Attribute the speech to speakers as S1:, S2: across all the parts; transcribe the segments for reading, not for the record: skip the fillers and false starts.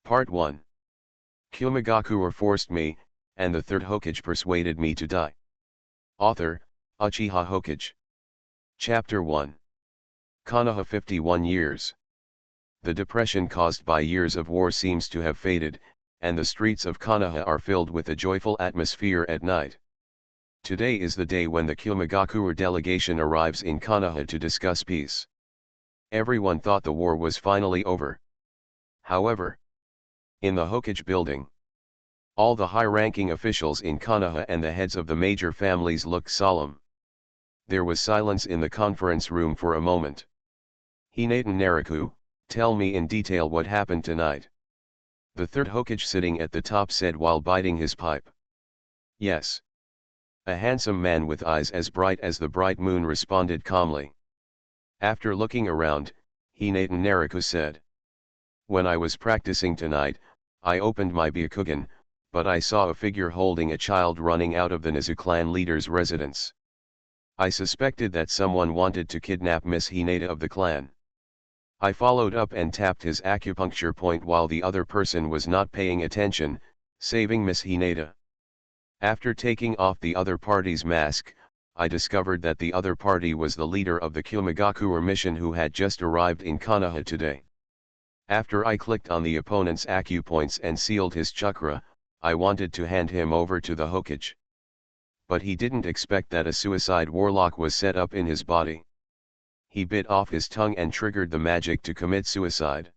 S1: Part 1. Kumogakure forced me, and the Third Hokage persuaded me to die. Author, Uchiha Hokage. Chapter 1. Konoha 51 years. The depression caused by years of war seems to have faded, and the streets of Konoha are filled with a joyful atmosphere at night. Today is the day when the Kumogakure delegation arrives in Konoha to discuss peace. Everyone thought the war was finally over. However, in the Hokage building, all the high-ranking officials in Konoha and the heads of the major families looked solemn. There was silence in the conference room for a moment. Hinata Nariku, tell me in detail what happened tonight. The Third Hokage sitting at the top said while biting his pipe. Yes. A handsome man with eyes as bright as the bright moon responded calmly. After looking around, Hinata Nariku said. When I was practicing tonight, I opened my Byakugan, but I saw a figure holding a child running out of the Nizu clan leader's residence. I suspected that someone wanted to kidnap Miss Hinata of the clan. I followed up and tapped his acupuncture point while the other person was not paying attention, saving Miss Hinata. After taking off the other party's mask, I discovered that the other party was the leader of the Kumogakure mission who had just arrived in Konoha today. After I clicked on the opponent's acupoints and sealed his chakra, I wanted to hand him over to the Hokage. But he didn't expect that a suicide warlock was set up in his body. He bit off his tongue and triggered the magic to commit suicide.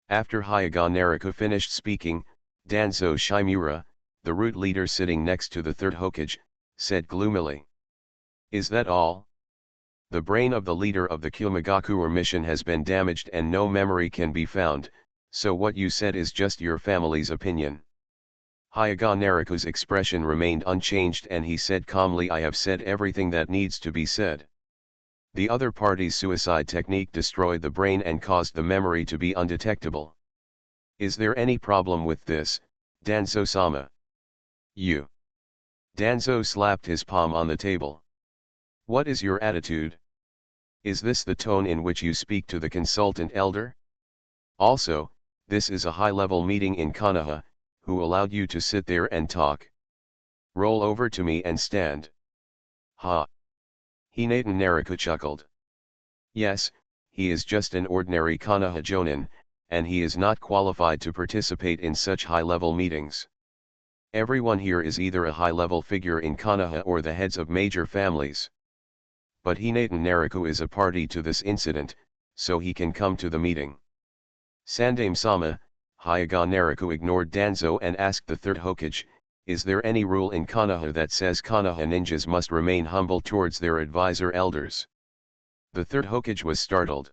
S1: After Hyuga Nariku finished speaking, Danzo Shimura, the root leader sitting next to the Third Hokage, said gloomily. Is that all? The brain of the leader of the Kumogakure mission has been damaged and no memory can be found, so what you said is just your family's opinion. Hyuga Nariku's expression remained unchanged and he said calmly, I have said everything that needs to be said. The other party's suicide technique destroyed the brain and caused the memory to be undetectable. Is there any problem with this, Danzo-sama? You. Danzo slapped his palm on the table. What is your attitude? Is this the tone in which you speak to the consultant elder? Also, this is a high-level meeting in Konoha, who allowed you to sit there and talk? Roll over to me and stand. Ha! Hinata Nariku chuckled. Yes, he is just an ordinary Konoha jonin, and he is not qualified to participate in such high-level meetings. Everyone here is either a high-level figure in Konoha or the heads of major families. But Hinata Nariku is a party to this incident, so he can come to the meeting. Sandaime-sama, Hyuga Nariku ignored Danzo and asked the Third Hokage, is there any rule in Konoha that says Konoha ninjas must remain humble towards their advisor elders? The Third Hokage was startled.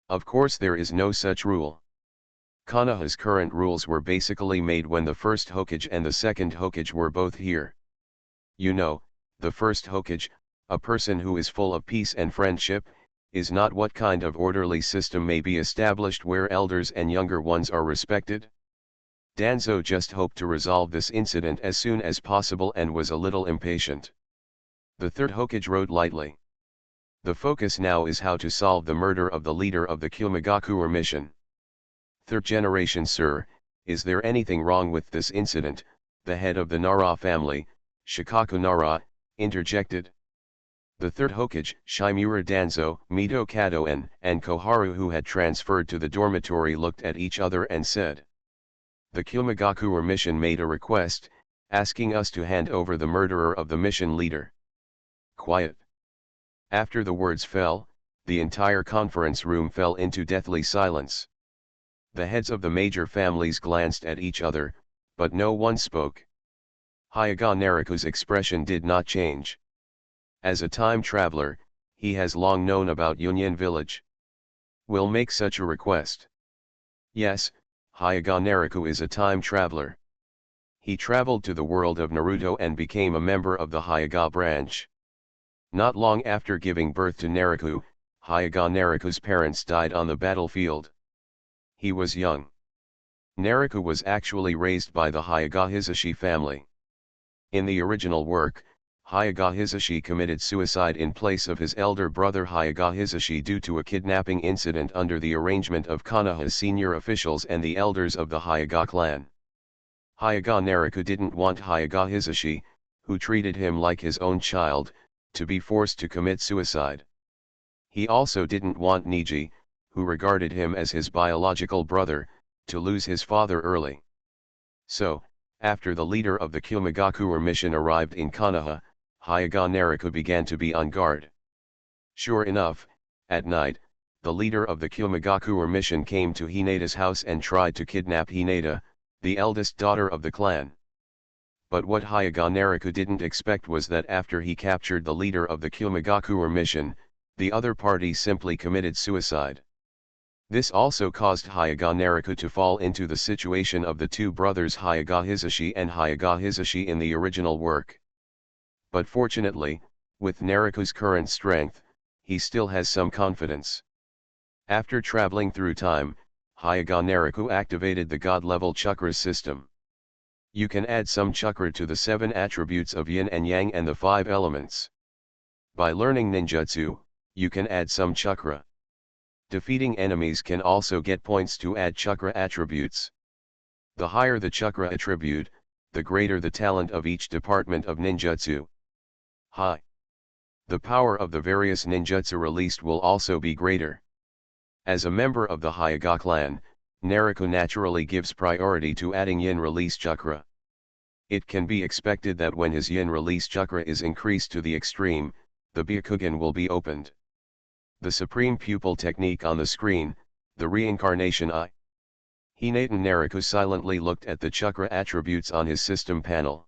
S1: Of course there is no such rule. Konoha's current rules were basically made when the First Hokage and the Second Hokage were both here. You know, the First Hokage, a person who is full of peace and friendship, is not what kind of orderly system may be established where elders and younger ones are respected? Danzo just hoped to resolve this incident as soon as possible and was a little impatient. The Third Hokage wrote lightly. The focus now is how to solve the murder of the leader of the Kumogakure mission. Third generation sir, is there anything wrong with this incident? The head of the Nara family, Shikaku Nara, interjected. The Third Hokage, Shimura Danzo, Mito Kadoen, and Koharu who had transferred to the dormitory looked at each other and said. The Kumogakure mission made a request, asking us to hand over the murderer of the mission leader. Quiet. After the words fell, the entire conference room fell into deathly silence. The heads of the major families glanced at each other, but no one spoke. Hyuga Nariku's expression did not change. As a time traveler, he has long known about Union Village. Will make such a request. Yes, Hyuga Nariku is a time traveler. He traveled to the world of Naruto and became a member of the Hyuga branch. Not long after giving birth to Nariku, Hyuga Nariku's parents died on the battlefield. He was young. Nariku was actually raised by the Hyuga Hisashi family. In the original work, Hyuga Hisashi committed suicide in place of his elder brother Hyuga Hisashi due to a kidnapping incident under the arrangement of Konoha's senior officials and the elders of the Hyuga clan. Hyuga Nariku didn't want Hyuga Hisashi, who treated him like his own child, to be forced to commit suicide. He also didn't want Niji, who regarded him as his biological brother, to lose his father early. So, after the leader of the Kumogakure mission arrived in Konoha, Hyuga Nariku began to be on guard. Sure enough, at night, the leader of the Kumogakure mission came to Hineda's house and tried to kidnap Hineda, the eldest daughter of the clan. But what Hyuga Nariku didn't expect was that after he captured the leader of the Kumogakure mission, the other party simply committed suicide. This also caused Hyuga Nariku to fall into the situation of the two brothers Hyuga Hisashi and Hyuga Hisashi in the original work. But fortunately, with Nariku's current strength, he still has some confidence. After traveling through time, Hyuga Nariku activated the god-level chakra system. You can add some chakra to the 7 attributes of yin and yang and the 5 elements. By learning ninjutsu, you can add some chakra. Defeating enemies can also get points to add chakra attributes. The higher the chakra attribute, the greater the talent of each department of ninjutsu. The power of the various ninjutsu released will also be greater. As a member of the Hyuga clan, Nariku naturally gives priority to adding yin release chakra. It can be expected that when his yin release chakra is increased to the extreme, the Byakugan will be opened. The supreme pupil technique on the screen, the reincarnation eye. Hineda Nariku silently looked at the chakra attributes on his system panel.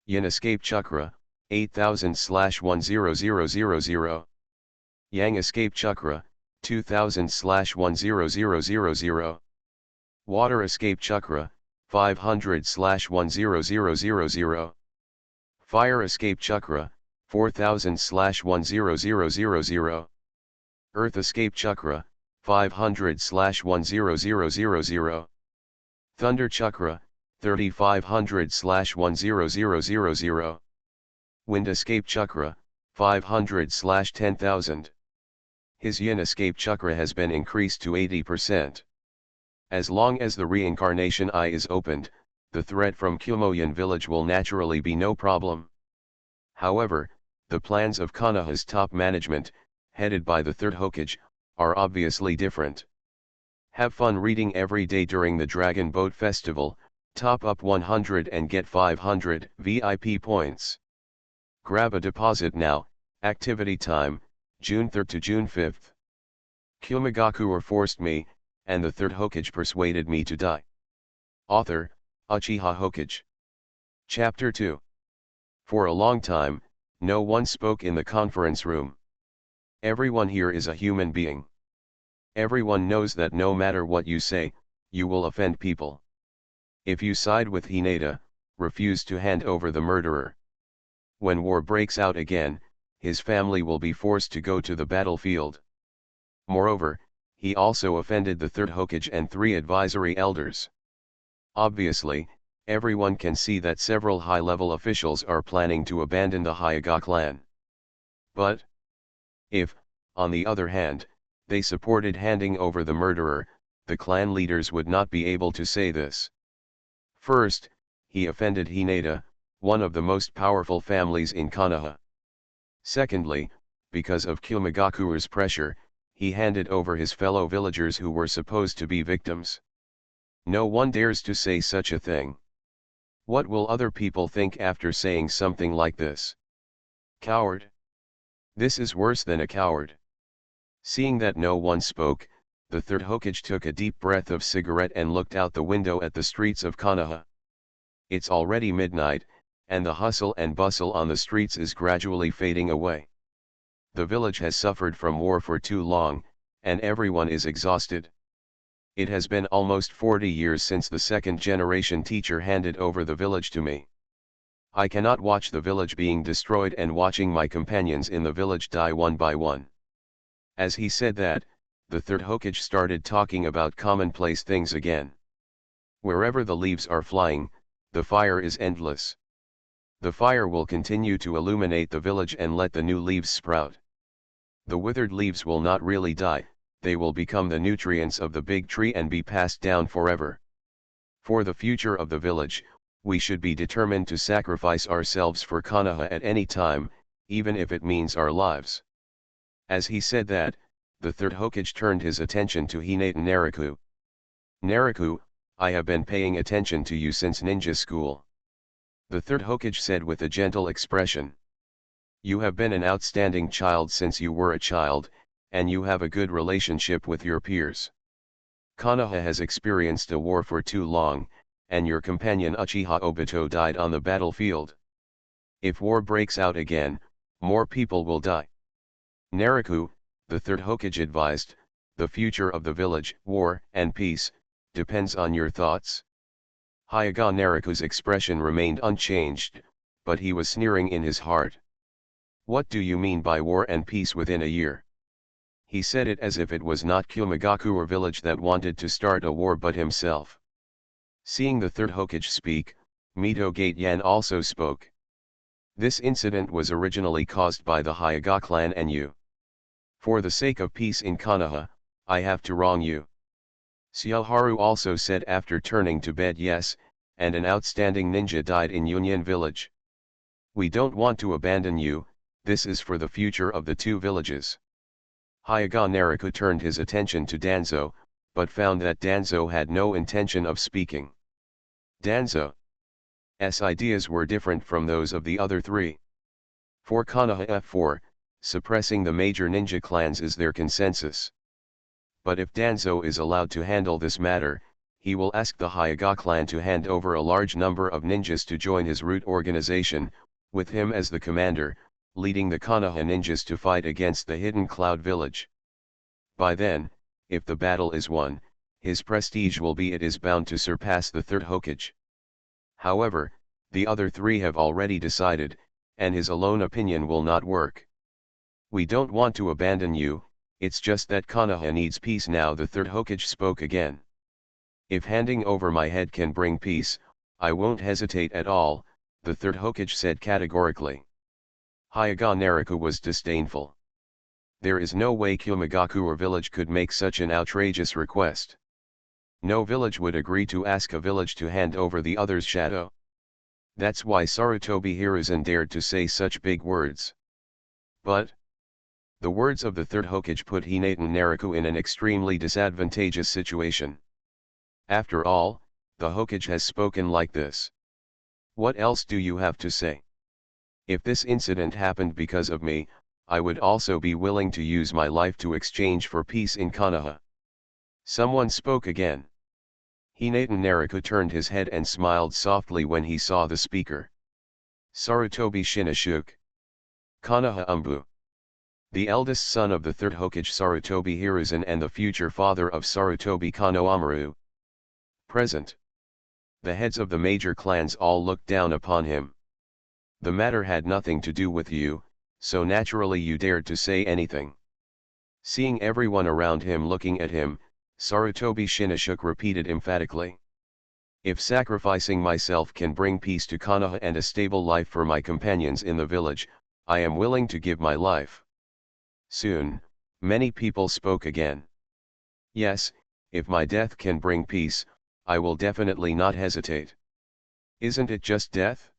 S1: Yin escape chakra, 8000/10000. Yang escape chakra, 2000/10000. Water escape chakra, 500/10000. Fire escape chakra, 4000/10000. Earth escape chakra, 500/10000. Thunder chakra, 3500/10000. Wind escape chakra, 500/10,000. His yin escape chakra has been increased to 80%. As long as the reincarnation eye is opened, the threat from Kumoyin village will naturally be no problem. However, the plans of Konoha's top management, headed by the Third Hokage, are obviously different. Have fun reading every day during the Dragon Boat Festival, top up 100 and get 500 VIP points. Grab a deposit now. Activity time, June 3rd to June 5th. Kumogakure forced me, and the Third Hokage persuaded me to die. Author, Uchiha Hokage. Chapter 2. For a long time, no one spoke in the conference room. Everyone here is a human being. Everyone knows that no matter what you say, you will offend people. If you side with Hineda, refuse to hand over the murderer. When war breaks out again, his family will be forced to go to the battlefield. Moreover, he also offended the Third Hokage and 3 advisory elders. Obviously, everyone can see that several high-level officials are planning to abandon the Hyuga clan. But if, on the other hand, they supported handing over the murderer, the clan leaders would not be able to say this. First, he offended Hineda, one of the most powerful families in Konoha. Secondly, because of Kumogakure's pressure, he handed over his fellow villagers who were supposed to be victims. No one dares to say such a thing. What will other people think after saying something like this? Coward. This is worse than a coward. Seeing that no one spoke, the Third Hokage took a deep breath of cigarette and looked out the window at the streets of Konoha. It's already midnight, and the hustle and bustle on the streets is gradually fading away. The village has suffered from war for too long, and everyone is exhausted. It has been almost 40 years since the second-generation teacher handed over the village to me. I cannot watch the village being destroyed and watching my companions in the village die one by one. As he said that, the Third Hokage started talking about commonplace things again. Wherever the leaves are flying, the fire is endless. The fire will continue to illuminate the village and let the new leaves sprout. The withered leaves will not really die, they will become the nutrients of the big tree and be passed down forever. For the future of the village, we should be determined to sacrifice ourselves for Konoha at any time, even if it means our lives. As he said that, the third Hokage turned his attention to Hinata Nariku. Nariku, I have been paying attention to you since ninja school. The third Hokage said with a gentle expression. You have been an outstanding child since you were a child, and you have a good relationship with your peers. Konoha has experienced a war for too long, and your companion Uchiha Obito died on the battlefield. If war breaks out again, more people will die. Nariku, the third Hokage advised, the future of the village, war and peace, depends on your thoughts. Hyuga Nariku's expression remained unchanged, but he was sneering in his heart. What do you mean by war and peace within a year? He said it as if it was not Kumogakure village that wanted to start a war but himself. Seeing the third Hokage speak, Mito Gateyan also spoke. This incident was originally caused by the Hyuga clan and you. For the sake of peace in Konoha, I have to wrong you. Suharu also said after turning to bed. Yes, and an outstanding ninja died in Union village. We don't want to abandon you, this is for the future of the two villages. Hyuga Nariku turned his attention to Danzo, but found that Danzo had no intention of speaking. Danzo's ideas were different from those of the other three. For Konoha F4, suppressing the major ninja clans is their consensus. But if Danzo is allowed to handle this matter, he will ask the Hyuga clan to hand over a large number of ninjas to join his root organization, with him as the commander, leading the Konoha ninjas to fight against the Hidden Cloud village. By then, if the battle is won, his prestige will be bound to surpass the third Hokage. However, the other three have already decided, and his alone opinion will not work. We don't want to abandon you, it's just that Konoha needs peace now. The third Hokage spoke again. If handing over my head can bring peace, I won't hesitate at all, the third Hokage said categorically. Hyuga Nariku was disdainful. There is no way Kumogakure village could make such an outrageous request. No village would agree to ask a village to hand over the other's shadow. That's why Sarutobi Hiruzen dared to say such big words. But the words of the third Hokage put Hinata Nariku in an extremely disadvantageous situation. After all, the Hokage has spoken like this. What else do you have to say? If this incident happened because of me, I would also be willing to use my life to exchange for peace in Konoha. Someone spoke again. Hinata Nariku turned his head and smiled softly when he saw the speaker. Sarutobi Shinashuk. Konoha Umbu. The eldest son of the third Hokage Sarutobi Hiruzen and the future father of Sarutobi Konohamaru. Present. The heads of the major clans all looked down upon him. The matter had nothing to do with you, so naturally you dared to say anything. Seeing everyone around him looking at him, Sarutobi Shinashuk repeated emphatically. If sacrificing myself can bring peace to Konoha and a stable life for my companions in the village, I am willing to give my life. Soon, many people spoke again. Yes, if my death can bring peace, I will definitely not hesitate. Isn't it just death?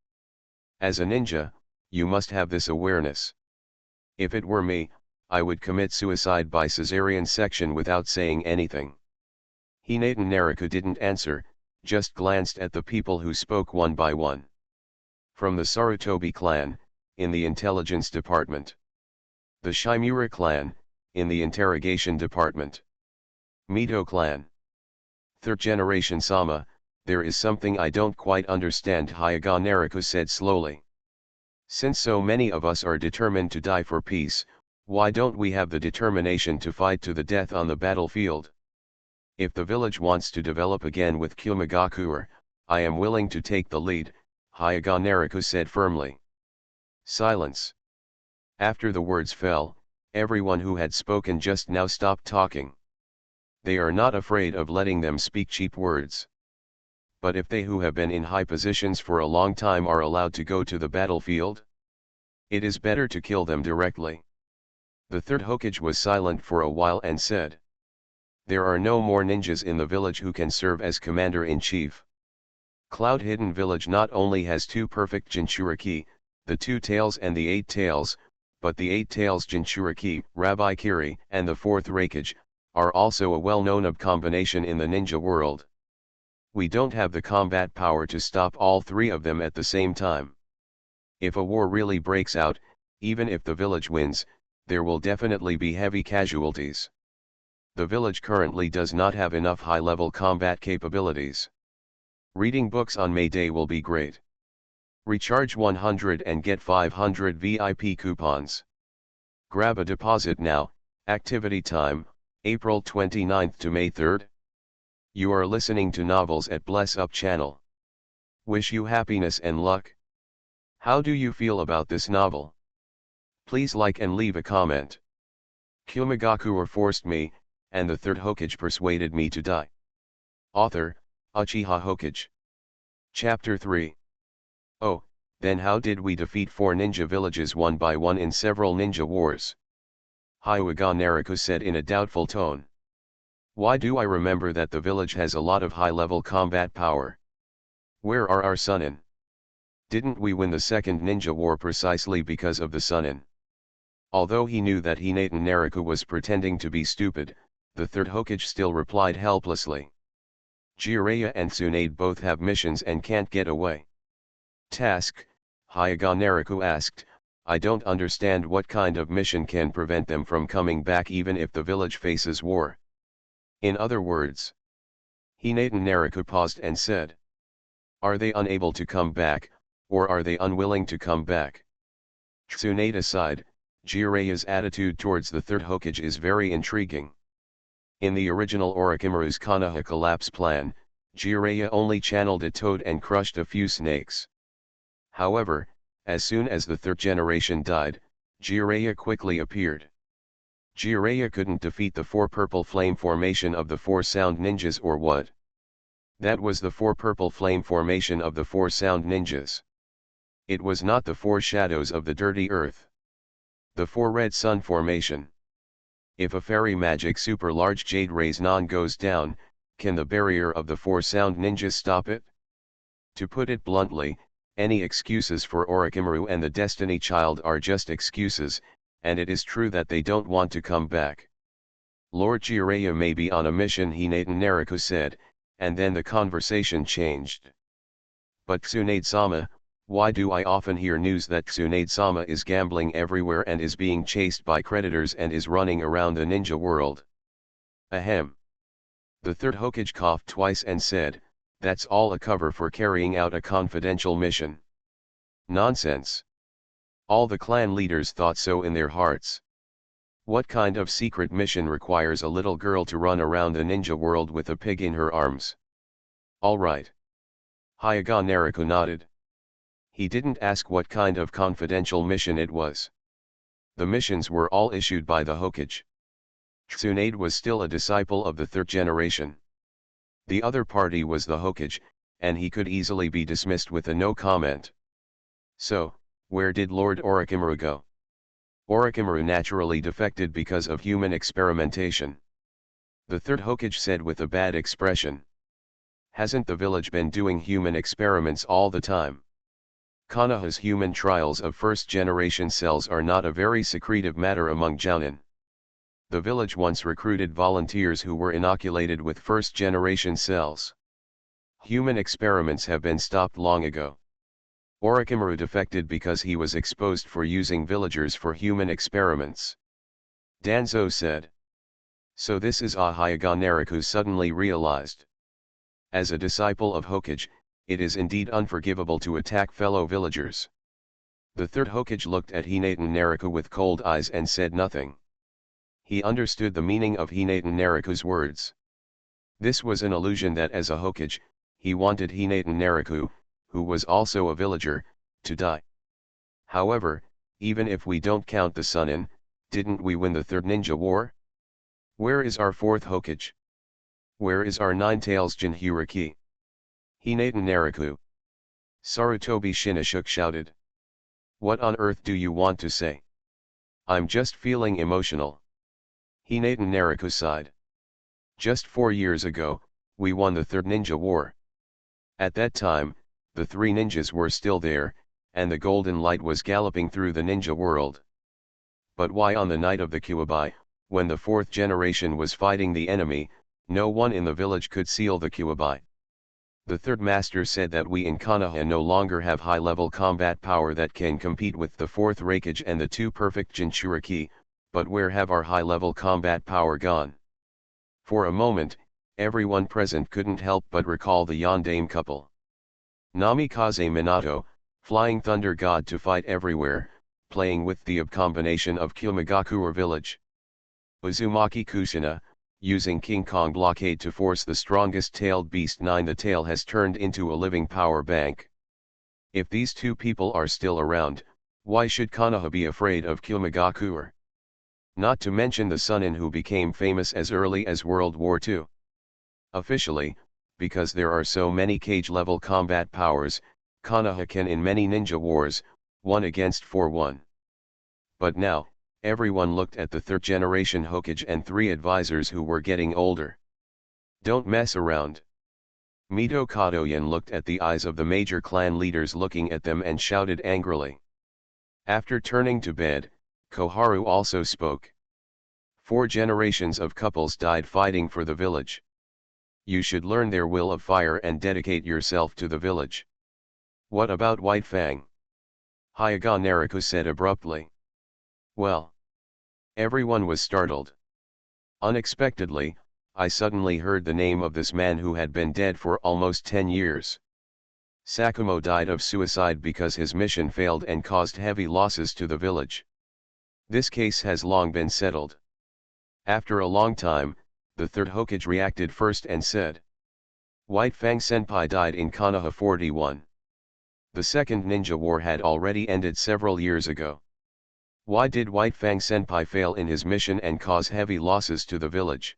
S1: As a ninja, you must have this awareness. If it were me, I would commit suicide by cesarean section without saying anything. Hinata Nariku didn't answer, just glanced at the people who spoke one by one. From the Sarutobi clan, in the intelligence department. The Shimura clan, in the interrogation department. Mito clan. Third generation Sama, there is something I don't quite understand, Hyuga Nariku said slowly. Since so many of us are determined to die for peace, why don't we have the determination to fight to the death on the battlefield? If the village wants to develop again with Kumogakure, I am willing to take the lead, Hyuga Nariku said firmly. Silence. After the words fell, everyone who had spoken just now stopped talking. They are not afraid of letting them speak cheap words. But if they who have been in high positions for a long time are allowed to go to the battlefield, it is better to kill them directly. The third Hokage was silent for a while and said, "There are no more ninjas in the village who can serve as commander-in-chief. Cloud Hidden Village not only has 2 perfect Jinchuriki, the 2 tails and the 8 tails, but the 8 tails Jinchuriki, Rabbi Kiri, and the 4th Raikage, are also a well-known combination in the ninja world. We don't have the combat power to stop all 3 of them at the same time. If a war really breaks out, even if the village wins, there will definitely be heavy casualties. The village currently does not have enough high-level combat capabilities. Reading books on May Day will be great. Recharge 100 and get 500 VIP coupons. Grab a deposit now. Activity time, April 29th to May 3rd. You are listening to Novels at Bless Up channel. Wish you happiness and luck. How do you feel about this novel? Please like and leave a comment. Kumogakure forced me, and the third Hokage persuaded me to die. Author, Uchiha Hokage. Chapter 3. Oh, then how did we defeat 4 ninja villages one by one in several ninja wars? Hyuga Naruko said in a doubtful tone. Why do I remember that the village has a lot of high-level combat power? Where are our Sunin? Didn't we win the second ninja war precisely because of the Sunin? Although he knew that Hinata Naruko was pretending to be stupid, the third Hokage still replied helplessly. Jiraiya and Tsunade both have missions and can't get away. Task, Hyuga Naruko asked. I don't understand what kind of mission can prevent them from coming back even if the village faces war. In other words, Hinata Naruko paused and said. Are they unable to come back, or are they unwilling to come back? Tsunade sighed. Jiraiya's attitude towards the third Hokage is very intriguing. In the original Orochimaru's Konoha collapse plan, Jiraiya only channeled a toad and crushed a few snakes. However, as soon as the third generation died, Jiraiya quickly appeared. Jiraiya couldn't defeat the 4 purple flame formation of the 4 sound ninjas or what? That was the 4 purple flame formation of the 4 sound ninjas. It was not the 4 shadows of the dirty earth. The 4 red sun formation. If a fairy magic super large jade rays non goes down, can the barrier of the 4 sound ninjas stop it? To put it bluntly, any excuses for Orochimaru and the Destiny Child are just excuses, and it is true that they don't want to come back. Lord Jiraiya may be on a mission, Hinata Naruko said, and then the conversation changed. But Tsunade-sama, why do I often hear news that Tsunade-sama is gambling everywhere and is being chased by creditors and is running around the ninja world? Ahem. The third Hokage coughed twice and said, that's all a cover for carrying out a confidential mission. Nonsense. All the clan leaders thought so in their hearts. What kind of secret mission requires a little girl to run around the ninja world with a pig in her arms? All right. Hyuga Naruko nodded. He didn't ask what kind of confidential mission it was. The missions were all issued by the Hokage. Tsunade was still a disciple of the third generation. The other party was the Hokage, and he could easily be dismissed with a no comment. So, where did Lord Orochimaru go? Orochimaru naturally defected because of human experimentation. The third Hokage said with a bad expression. Hasn't the village been doing human experiments all the time? Konoha's human trials of first-generation cells are not a very secretive matter among Jounin. The village once recruited volunteers who were inoculated with first-generation cells. Human experiments have been stopped long ago. Orochimaru defected because he was exposed for using villagers for human experiments. Danzo said. So this is Hyuga Naruko suddenly realized. As a disciple of Hokage, it is indeed unforgivable to attack fellow villagers. The third Hokage looked at Hinata Naruko with cold eyes and said nothing. He understood the meaning of Hinata Naruko's words. This was an illusion that as a Hokage, he wanted Hinata Naruko, who was also a villager, to die. However, even if we don't count the Sunin, didn't we win the third ninja war? Where is our 4th Hokage? Where is our 9 tails Jinchuriki? Hinatan Naraku. Sarutobi Shinashuk shouted. What on earth do you want to say? I'm just feeling emotional. Hinatan Naraku sighed. Just 4 years ago, we won the Third Ninja War. At that time, the three ninjas were still there, and the golden light was galloping through the ninja world. But why on the night of the Kyuubi, when the fourth generation was fighting the enemy, no one in the village could seal the Kyuubi? The third master said that we in Konoha no longer have high-level combat power that can compete with the fourth Hokage and the two perfect Jinchuriki, but where have our high-level combat power gone? For a moment, everyone present couldn't help but recall the Yondaime couple. Namikaze Minato, flying thunder god to fight everywhere, playing with the combination of Kumogakure village. Uzumaki Kushina, using King Kong blockade to force the strongest tailed beast 9. The tail has turned into a living power bank. If these two people are still around, why should Konoha be afraid of Kumogakure? Not to mention the Sunin who became famous as early as World War II. Officially, because there are so many cage-level combat powers, Konoha can in many ninja wars, 1 against 4-1. But now, everyone looked at the third generation Hokage and 3 advisors who were getting older. Don't mess around. Mito Kadoyan looked at the eyes of the major clan leaders looking at them and shouted angrily. After turning to bed, Koharu also spoke. 4 generations of couples died fighting for the village. You should learn their will of fire and dedicate yourself to the village. What about White Fang? Hyaga Naraku said abruptly. Well. Everyone was startled. Unexpectedly, I suddenly heard the name of this man who had been dead for almost 10 years. Sakumo died of suicide because his mission failed and caused heavy losses to the village. This case has long been settled. After a long time, the third Hokage reacted first and said. White Fang Senpai died in Konoha 41. The second ninja war had already ended several years ago. Why did White Fang Senpai fail in his mission and cause heavy losses to the village?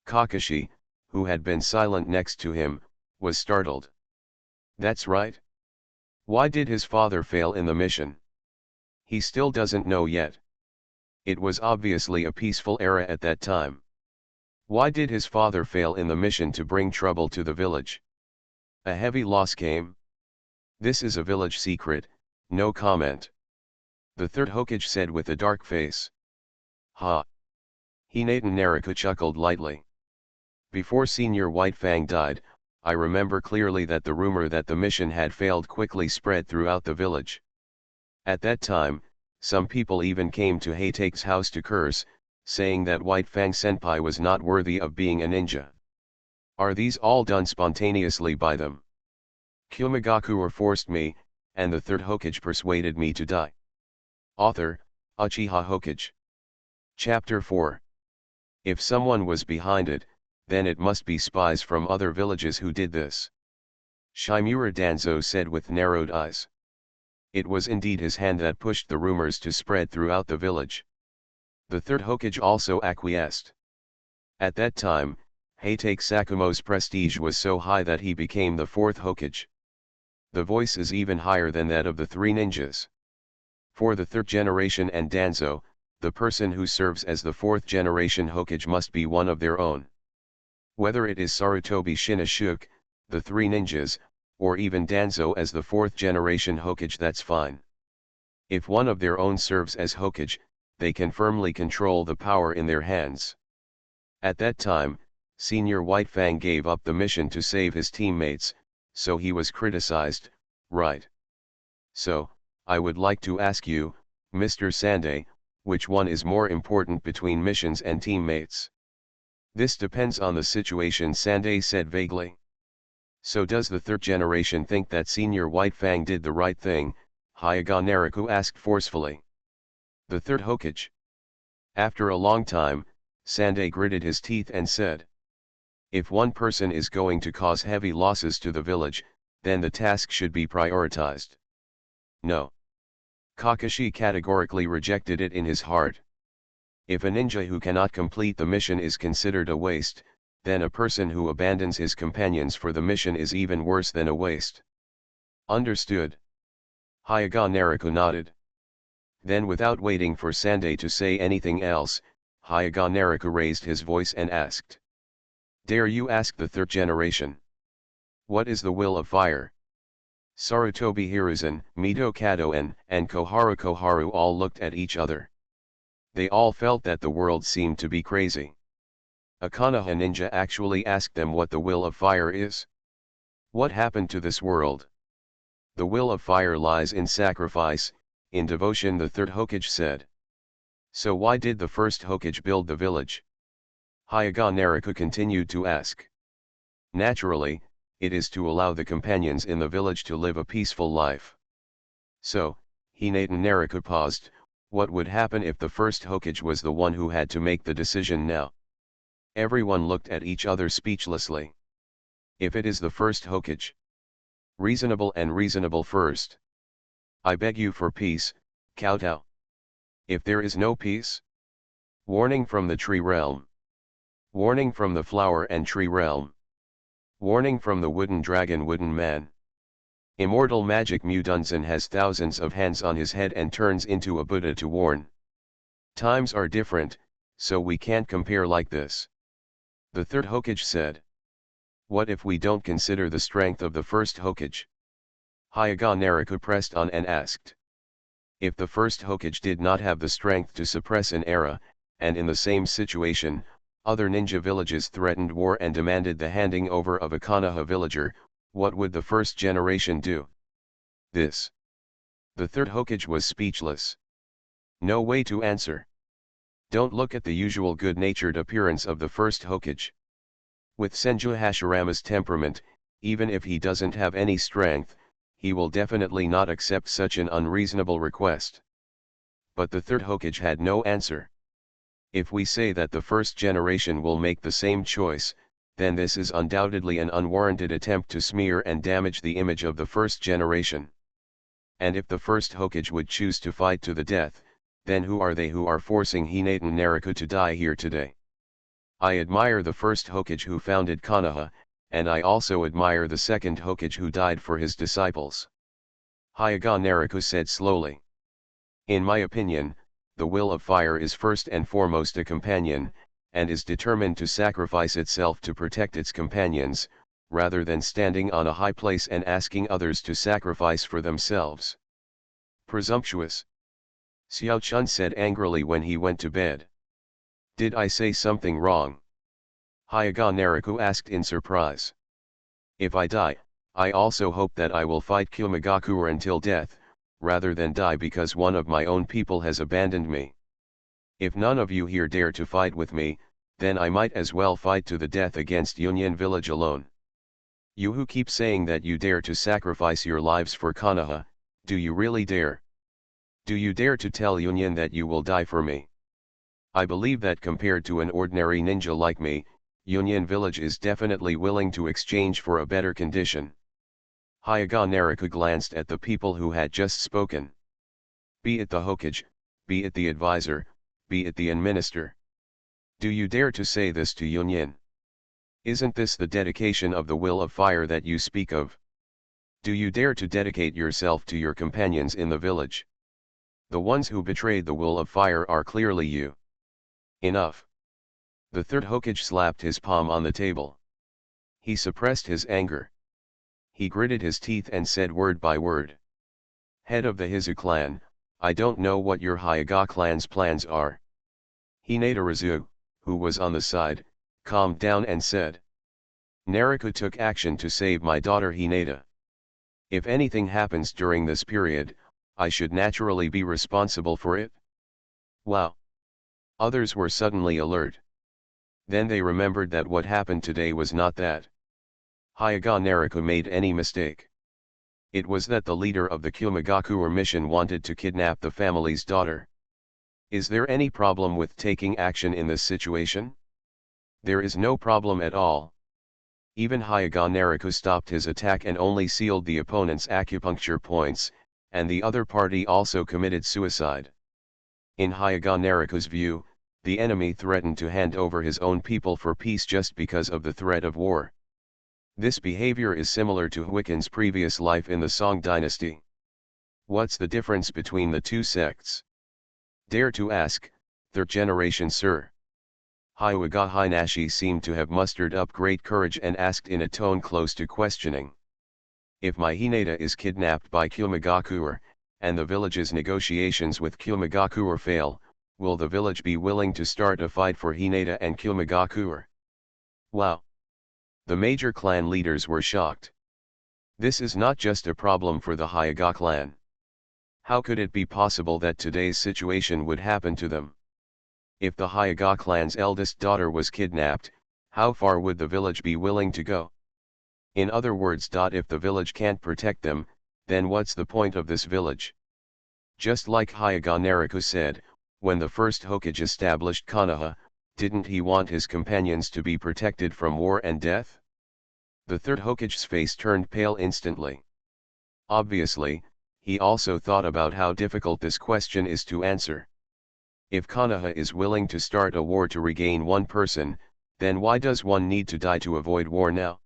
S1: Kakashi, who had been silent next to him, was startled. That's right. Why did his father fail in the mission? He still doesn't know yet. It was obviously a peaceful era at that time. Why did his father fail in the mission to bring trouble to the village? A heavy loss came. This is a village secret, no comment. The third Hokage said with a dark face. Ha! Hinatan Naraku chuckled lightly. Before Senior White Fang died, I remember clearly that the rumor that the mission had failed quickly spread throughout the village. At that time, some people even came to Heitake's house to curse, saying that White Fang Senpai was not worthy of being a ninja. Are these all done spontaneously by them? Kumogakure forced me, and the third Hokage persuaded me to die. Author, Uchiha Hokage. Chapter 4. If someone was behind it, then it must be spies from other villages who did this. Shimura Danzo said with narrowed eyes. It was indeed his hand that pushed the rumors to spread throughout the village. The third Hokage also acquiesced. At that time, Heitake Sakumo's prestige was so high that he became the fourth Hokage. The voice is even higher than that of the 3 ninjas. For the third generation and Danzo, the person who serves as the fourth generation Hokage must be one of their own. Whether it is Sarutobi Shinashuk, the 3 ninjas, or even Danzo as the fourth generation Hokage, that's fine. If one of their own serves as Hokage, they can firmly control the power in their hands. At that time, Senior White Fang gave up the mission to save his teammates, so he was criticized, right? So, I would like to ask you, Mr. Sande, which one is more important between missions and teammates? This depends on the situation, Sande said vaguely. So does the third generation think that Senior White Fang did the right thing? Hyaga Naraku asked forcefully. The third Hokage. After a long time, Sande gritted his teeth and said. If one person is going to cause heavy losses to the village, then the task should be prioritized. No. Kakashi categorically rejected it in his heart. If a ninja who cannot complete the mission is considered a waste, then a person who abandons his companions for the mission is even worse than a waste. Understood? Hyaga Naruko nodded. Then without waiting for Sandai to say anything else, Hyaga Naruko raised his voice and asked. Dare you ask the third generation? What is the will of fire? Sarutobi Hiruzen, Mito Kadoen, and Koharu all looked at each other. They all felt that the world seemed to be crazy. A Konoha ninja actually asked them what the will of fire is? What happened to this world? The will of fire lies in sacrifice, in devotion, the third Hokage said. So why did the first Hokage build the village? Hyaga Naruko continued to ask. Naturally, it is to allow the companions in the village to live a peaceful life. So, Hinata Naruko paused, what would happen if the first Hokage was the one who had to make the decision now? Everyone looked at each other speechlessly. If it is the first Hokage. Reasonable and reasonable first. I beg you for peace, kowtow. If there is no peace? Warning from the tree realm. Warning from the flower and tree realm. Warning from the wooden dragon wooden man. Immortal magic Mudunzan has thousands of hands on his head and turns into a Buddha to warn. Times are different, so we can't compare like this. The third Hokage said. What if we don't consider the strength of the first Hokage? Hyaga Naruko pressed on and asked. If the first Hokage did not have the strength to suppress an era, and in the same situation, other ninja villages threatened war and demanded the handing over of a Konoha villager, what would the first generation do? This. The third Hokage was speechless. No way to answer. Don't look at the usual good-natured appearance of the first Hokage. With Senju Hashirama's temperament, even if he doesn't have any strength, he will definitely not accept such an unreasonable request. But the third Hokage had no answer. If we say that the first generation will make the same choice, then this is undoubtedly an unwarranted attempt to smear and damage the image of the first generation. And if the first Hokage would choose to fight to the death, then who are they who are forcing Hinata Naruko to die here today? I admire the first Hokage who founded Konoha, and I also admire the second Hokage who died for his disciples. Hyaga Naruko said slowly. In my opinion, the will of fire is first and foremost a companion, and is determined to sacrifice itself to protect its companions, rather than standing on a high place and asking others to sacrifice for themselves. Presumptuous. Xiao Chun said angrily when he went to bed. Did I say something wrong? Hyaga Naruko asked in surprise. If I die, I also hope that I will fight Kumogakure until death, rather than die because one of my own people has abandoned me. If none of you here dare to fight with me, then I might as well fight to the death against Union Village alone. You who keep saying that you dare to sacrifice your lives for Konoha, do you really dare? Do you dare to tell Union that you will die for me? I believe that compared to an ordinary ninja like me, Union Village is definitely willing to exchange for a better condition. Hyaga Naruko glanced at the people who had just spoken. Be it the Hokage, be it the advisor, be it the minister. Do you dare to say this to Union? Isn't this the dedication of the will of fire that you speak of? Do you dare to dedicate yourself to your companions in the village? The ones who betrayed the will of fire are clearly you. Enough. The third Hokage slapped his palm on the table. He suppressed his anger. He gritted his teeth and said word by word. Head of the Hizu clan, I don't know what your Hyaga clan's plans are. Hinata Rizu, who was on the side, calmed down and said. Naruko took action to save my daughter Hinata. If anything happens during this period, I should naturally be responsible for it. Wow. Others were suddenly alert. Then they remembered that what happened today was not that Hyaga Naruko made any mistake. It was that the leader of the Kumogakure mission wanted to kidnap the family's daughter. Is there any problem with taking action in this situation? There is no problem at all. Even Hyaga Naruko stopped his attack and only sealed the opponent's acupuncture points, and the other party also committed suicide. In Hyaga Naruko's view, the enemy threatened to hand over his own people for peace just because of the threat of war. This behavior is similar to Huiquan's previous life in the Song dynasty. What's the difference between the two sects? Dare to ask, third generation sir. Hyuga Hainashi seemed to have mustered up great courage and asked in a tone close to questioning. If my Hinata is kidnapped by Kumogakure, and the village's negotiations with Kumogakure fail, will the village be willing to start a fight for Hinata and Kumogakure? Wow! The major clan leaders were shocked. This is not just a problem for the Hyuga clan. How could it be possible that today's situation would happen to them? If the Hyuga clan's eldest daughter was kidnapped, how far would the village be willing to go? In other words, if the village can't protect them, then what's the point of this village? Just like Hyuga Nariku said, when the first Hokage established Konoha, didn't he want his companions to be protected from war and death? The third Hokage's face turned pale instantly. Obviously, he also thought about how difficult this question is to answer. If Konoha is willing to start a war to regain one person, then why does one need to die to avoid war now?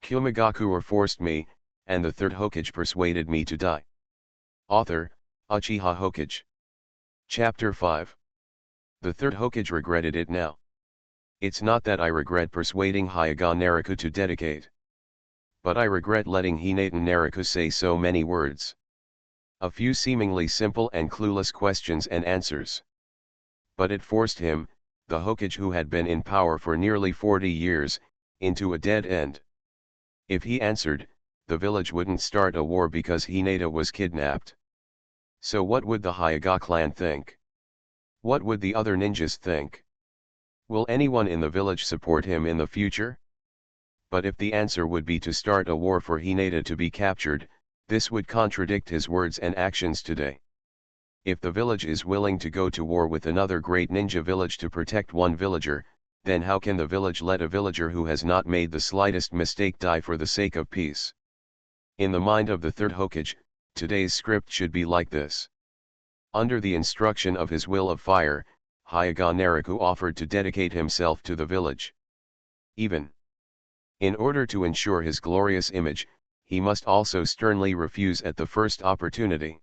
S1: Kumogakure forced me, and the third Hokage persuaded me to die. Author, Uchiha Hokage. Chapter 5. The third Hokage regretted it now. It's not that I regret persuading Hyuga Nariku to dedicate. But I regret letting Hinata Nariku say so many words. A few seemingly simple and clueless questions and answers. But it forced him, the Hokage who had been in power for nearly 40 years, into a dead end. If he answered, the village wouldn't start a war because Hinata was kidnapped. So what would the Hyuga clan think? What would the other ninjas think? Will anyone in the village support him in the future? But if the answer would be to start a war for Hinata to be captured, this would contradict his words and actions today. If the village is willing to go to war with another great ninja village to protect one villager, then how can the village let a villager who has not made the slightest mistake die for the sake of peace? In the mind of the third Hokage, today's script should be like this. Under the instruction of his will of fire, Hyuga Nariku offered to dedicate himself to the village. Even in order to ensure his glorious image, he must also sternly refuse at the first opportunity.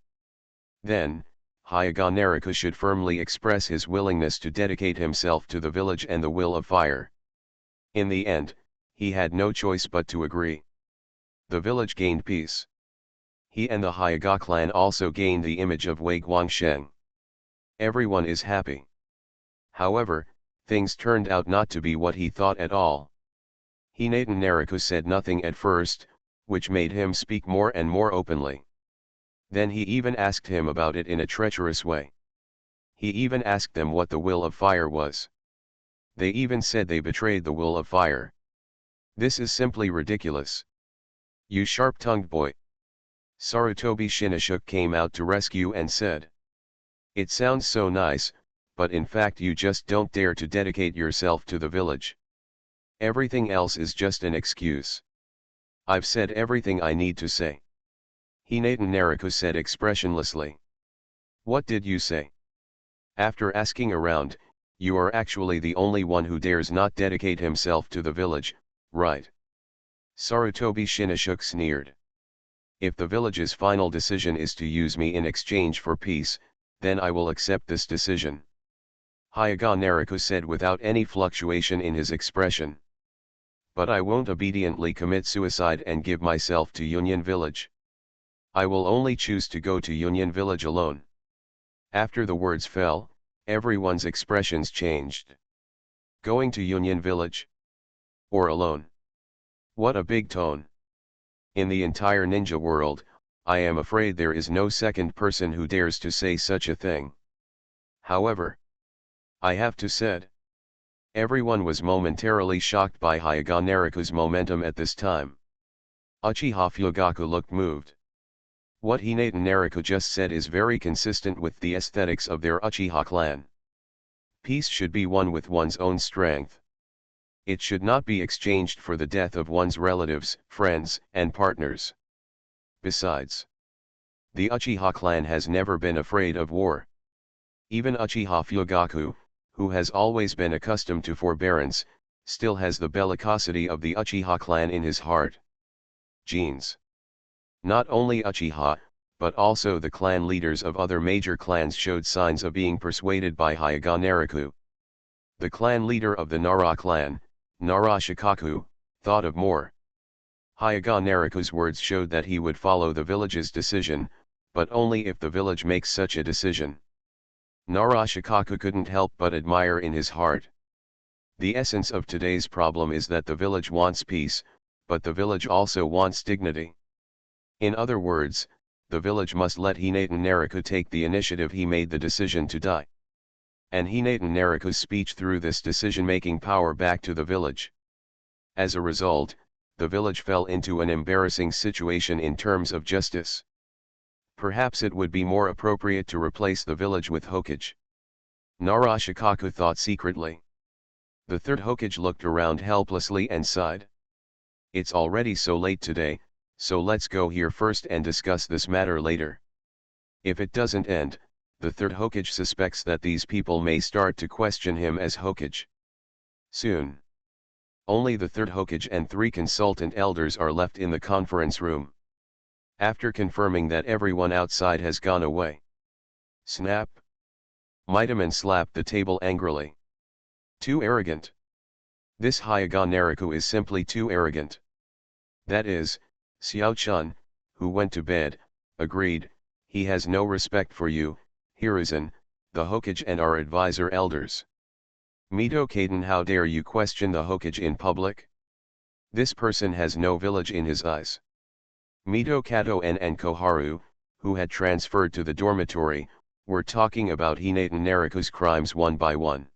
S1: Then, Hyuga Nariku should firmly express his willingness to dedicate himself to the village and the will of fire. In the end, he had no choice but to agree. The village gained peace. He and the Hyuga clan also gained the image of Wei Guangsheng. Everyone is happy. However, things turned out not to be what he thought at all. Hinata Nariku said nothing at first, which made him speak more and more openly. Then he even asked him about it in a treacherous way. He even asked them what the will of fire was. They even said they betrayed the will of fire. This is simply ridiculous. You sharp-tongued boy. Sarutobi Shinnishuk came out to rescue and said. It sounds so nice, but in fact you just don't dare to dedicate yourself to the village. Everything else is just an excuse. I've said everything I need to say. Hinata Nariku said expressionlessly. What did you say? After asking around, you are actually the only one who dares not dedicate himself to the village, right? Sarutobi Shinnishuk sneered. If the village's final decision is to use me in exchange for peace, then I will accept this decision. Hyuga Nariku said without any fluctuation in his expression. But I won't obediently commit suicide and give myself to Union Village. I will only choose to go to Union Village alone. After the words fell, everyone's expressions changed. Going to Union Village? Or alone? What a big tone. In the entire ninja world, I am afraid there is no second person who dares to say such a thing. However, I have to said. Everyone was momentarily shocked by Hyuga Nariku's momentum at this time. Uchiha Fugaku looked moved. What Hinata Nariku just said is very consistent with the aesthetics of their Uchiha clan. Peace should be won with one's own strength. It should not be exchanged for the death of one's relatives, friends, and partners. Besides, the Uchiha clan has never been afraid of war. Even Uchiha Fugaku, who has always been accustomed to forbearance, still has the bellicosity of the Uchiha clan in his heart. Genes. Not only Uchiha, but also the clan leaders of other major clans showed signs of being persuaded by Hyuga. The clan leader of the Nara clan, Nara Shikaku, thought of more. Hyuga words showed that he would follow the village's decision, but only if the village makes such a decision. Nara Shikaku couldn't help but admire in his heart. The essence of today's problem is that the village wants peace, but the village also wants dignity. In other words, the village must let Hinatan Nariku take the initiative. He made the decision to die. And Hinatan Nariku's speech threw this decision-making power back to the village. As a result, the village fell into an embarrassing situation in terms of justice. Perhaps it would be more appropriate to replace the village with Hokage. Nara Shikaku thought secretly. The third Hokage looked around helplessly and sighed. It's already so late today, so let's go here first and discuss this matter later. If it doesn't end, the third Hokage suspects that these people may start to question him as Hokage. Soon. Only the third Hokage and 3 consultant elders are left in the conference room. After confirming that everyone outside has gone away. Snap! Mightyman slapped the table angrily. Too arrogant. This Hyuga Nariku is simply too arrogant. That is, Xiao Chun, who went to bed, agreed. He has no respect for you, Hiruzen, the Hokage and our advisor elders. Mito Kaden, how dare you question the Hokage in public? This person has no village in his eyes. Mito Kato and Koharu, who had transferred to the dormitory, were talking about Hinatan Nariku's crimes one by one.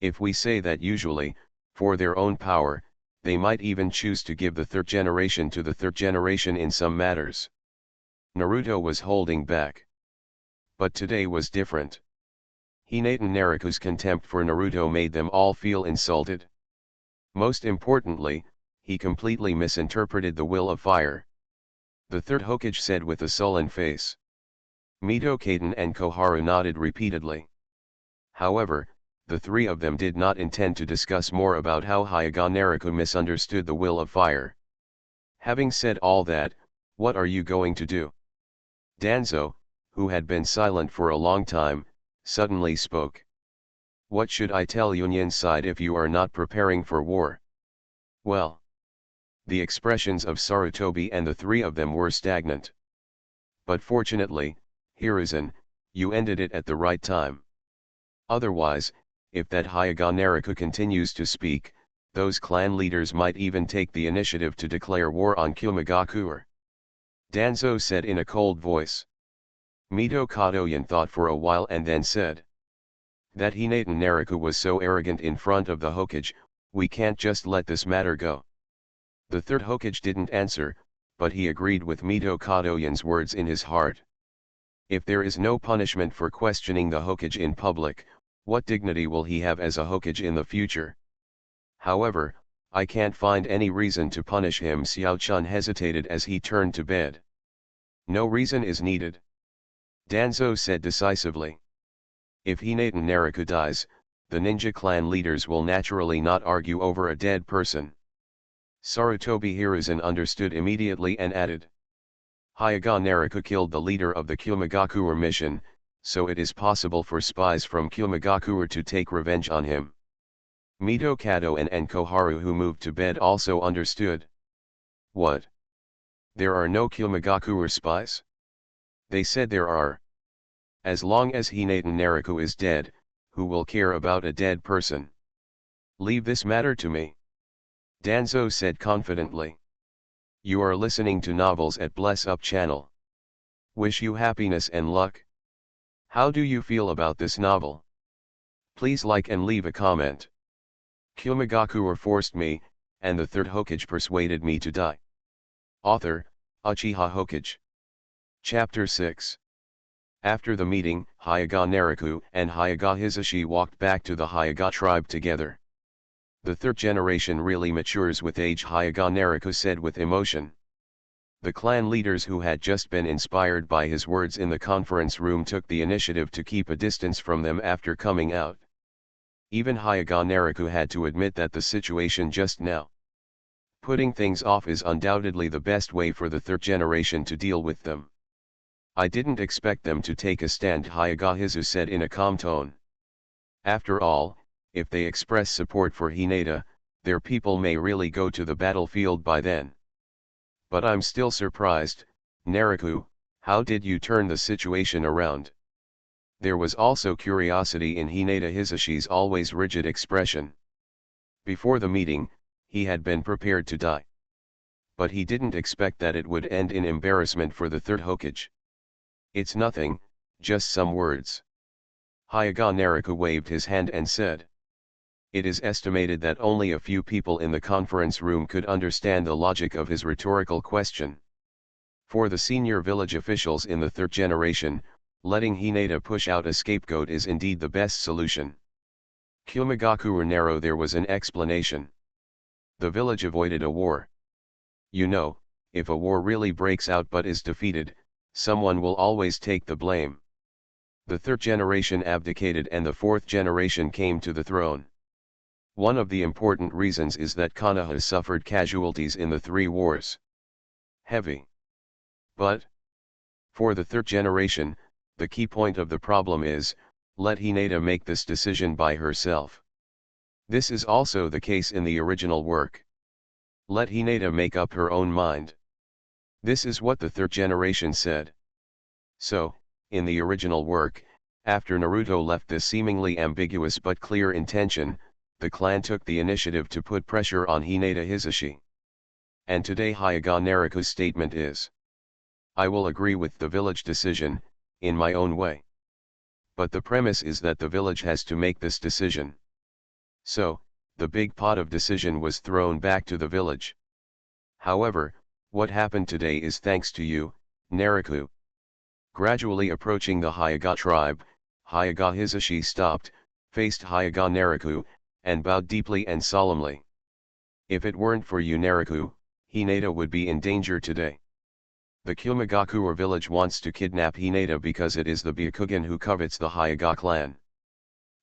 S1: If we say that usually, for their own power, they might even choose to give the third generation to the third generation in some matters. Naruto was holding back. But today was different. Hinatan Nariku's contempt for Naruto made them all feel insulted. Most importantly, he completely misinterpreted the will of fire. The third Hokage said with a sullen face. Mito Kaden and Koharu nodded repeatedly. However, the 3 of them did not intend to discuss more about how Hyuga Nariku misunderstood the will of fire. Having said all that, what are you going to do? Danzo, who had been silent for a long time, suddenly spoke. What should I tell Union side if you are not preparing for war? Well. The expressions of Sarutobi and the 3 of them were stagnant. But fortunately, Hiruzen, you ended it at the right time. Otherwise, if that Hyuga Nariku continues to speak, those clan leaders might even take the initiative to declare war on Kumogakure. Danzo said in a cold voice. Mito Katoyan thought for a while and then said. That Hinatan Nariku was so arrogant in front of the Hokage, we can't just let this matter go. The third Hokage didn't answer, but he agreed with Mito Katoyan's words in his heart. If there is no punishment for questioning the Hokage in public, what dignity will he have as a Hokage in the future? However, I can't find any reason to punish him. Xiao Chun hesitated as he turned to bed. No reason is needed. Danzo said decisively. If Hinatan Nariku dies, the ninja clan leaders will naturally not argue over a dead person. Sarutobi Hiruzen understood immediately and added. Hyuga Nariku killed the leader of the Kumogakure mission, so it is possible for spies from Kumogakure to take revenge on him. Mito Kato and Koharu, who moved to bed, also understood. What? There are no Kumogakure spies? They said there are. As long as Hinatan Nariku is dead, who will care about a dead person? Leave this matter to me. Danzo said confidently. You are listening to Novels at Bless Up channel. Wish you happiness and luck. How do you feel about this novel? Please like and leave a comment. Kumogakure forced me, and the third Hokage persuaded me to die. Author, Uchiha Hokage. Chapter 6. After the meeting, Hyuga Nariku and Hyuga Hisashi walked back to the Hyuga tribe together. The third generation really matures with age, Hyuga Nariku said with emotion. The clan leaders who had just been inspired by his words in the conference room took the initiative to keep a distance from them after coming out. Even Hyaga Nariku had to admit that the situation just now. Putting things off is undoubtedly the best way for the third generation to deal with them. I didn't expect them to take a stand, Hyagahizu said in a calm tone. After all, if they express support for Hinata, their people may really go to the battlefield by then. But I'm still surprised, Nariku, how did you turn the situation around? There was also curiosity in Hinata Hisashi's always rigid expression. Before the meeting, he had been prepared to die. But he didn't expect that it would end in embarrassment for the Third Hokage. It's nothing, just some words. Hyaga Nariku waved his hand and said. It is estimated that only a few people in the conference room could understand the logic of his rhetorical question. For the senior village officials in the third generation, letting Hinata push out a scapegoat is indeed the best solution. Kumogakure narrow there was an explanation. The village avoided a war. You know, if a war really breaks out but is defeated, someone will always take the blame. The third generation abdicated and the fourth generation came to the throne. One of the important reasons is that Konoha suffered casualties in the 3 wars. Heavy. But, for the third generation, the key point of the problem is, let Hinata make this decision by herself. This is also the case in the original work. Let Hinata make up her own mind. This is what the third generation said. So, in the original work, after Naruto left this seemingly ambiguous but clear intention, the clan took the initiative to put pressure on Hinata Hisashi. And today Hyaga Nariku's statement is, I will agree with the village decision, in my own way. But the premise is that the village has to make this decision. So, the big pot of decision was thrown back to the village. However, what happened today is thanks to you, Nariku. Gradually approaching the Hyaga tribe, Hyaga Hisashi stopped, faced Hyaga Nariku, and bowed deeply and solemnly. If it weren't for you Nariku, Hinata would be in danger today. The Kumogakure village wants to kidnap Hinata because it is the Byakugan who covets the Hyaga clan.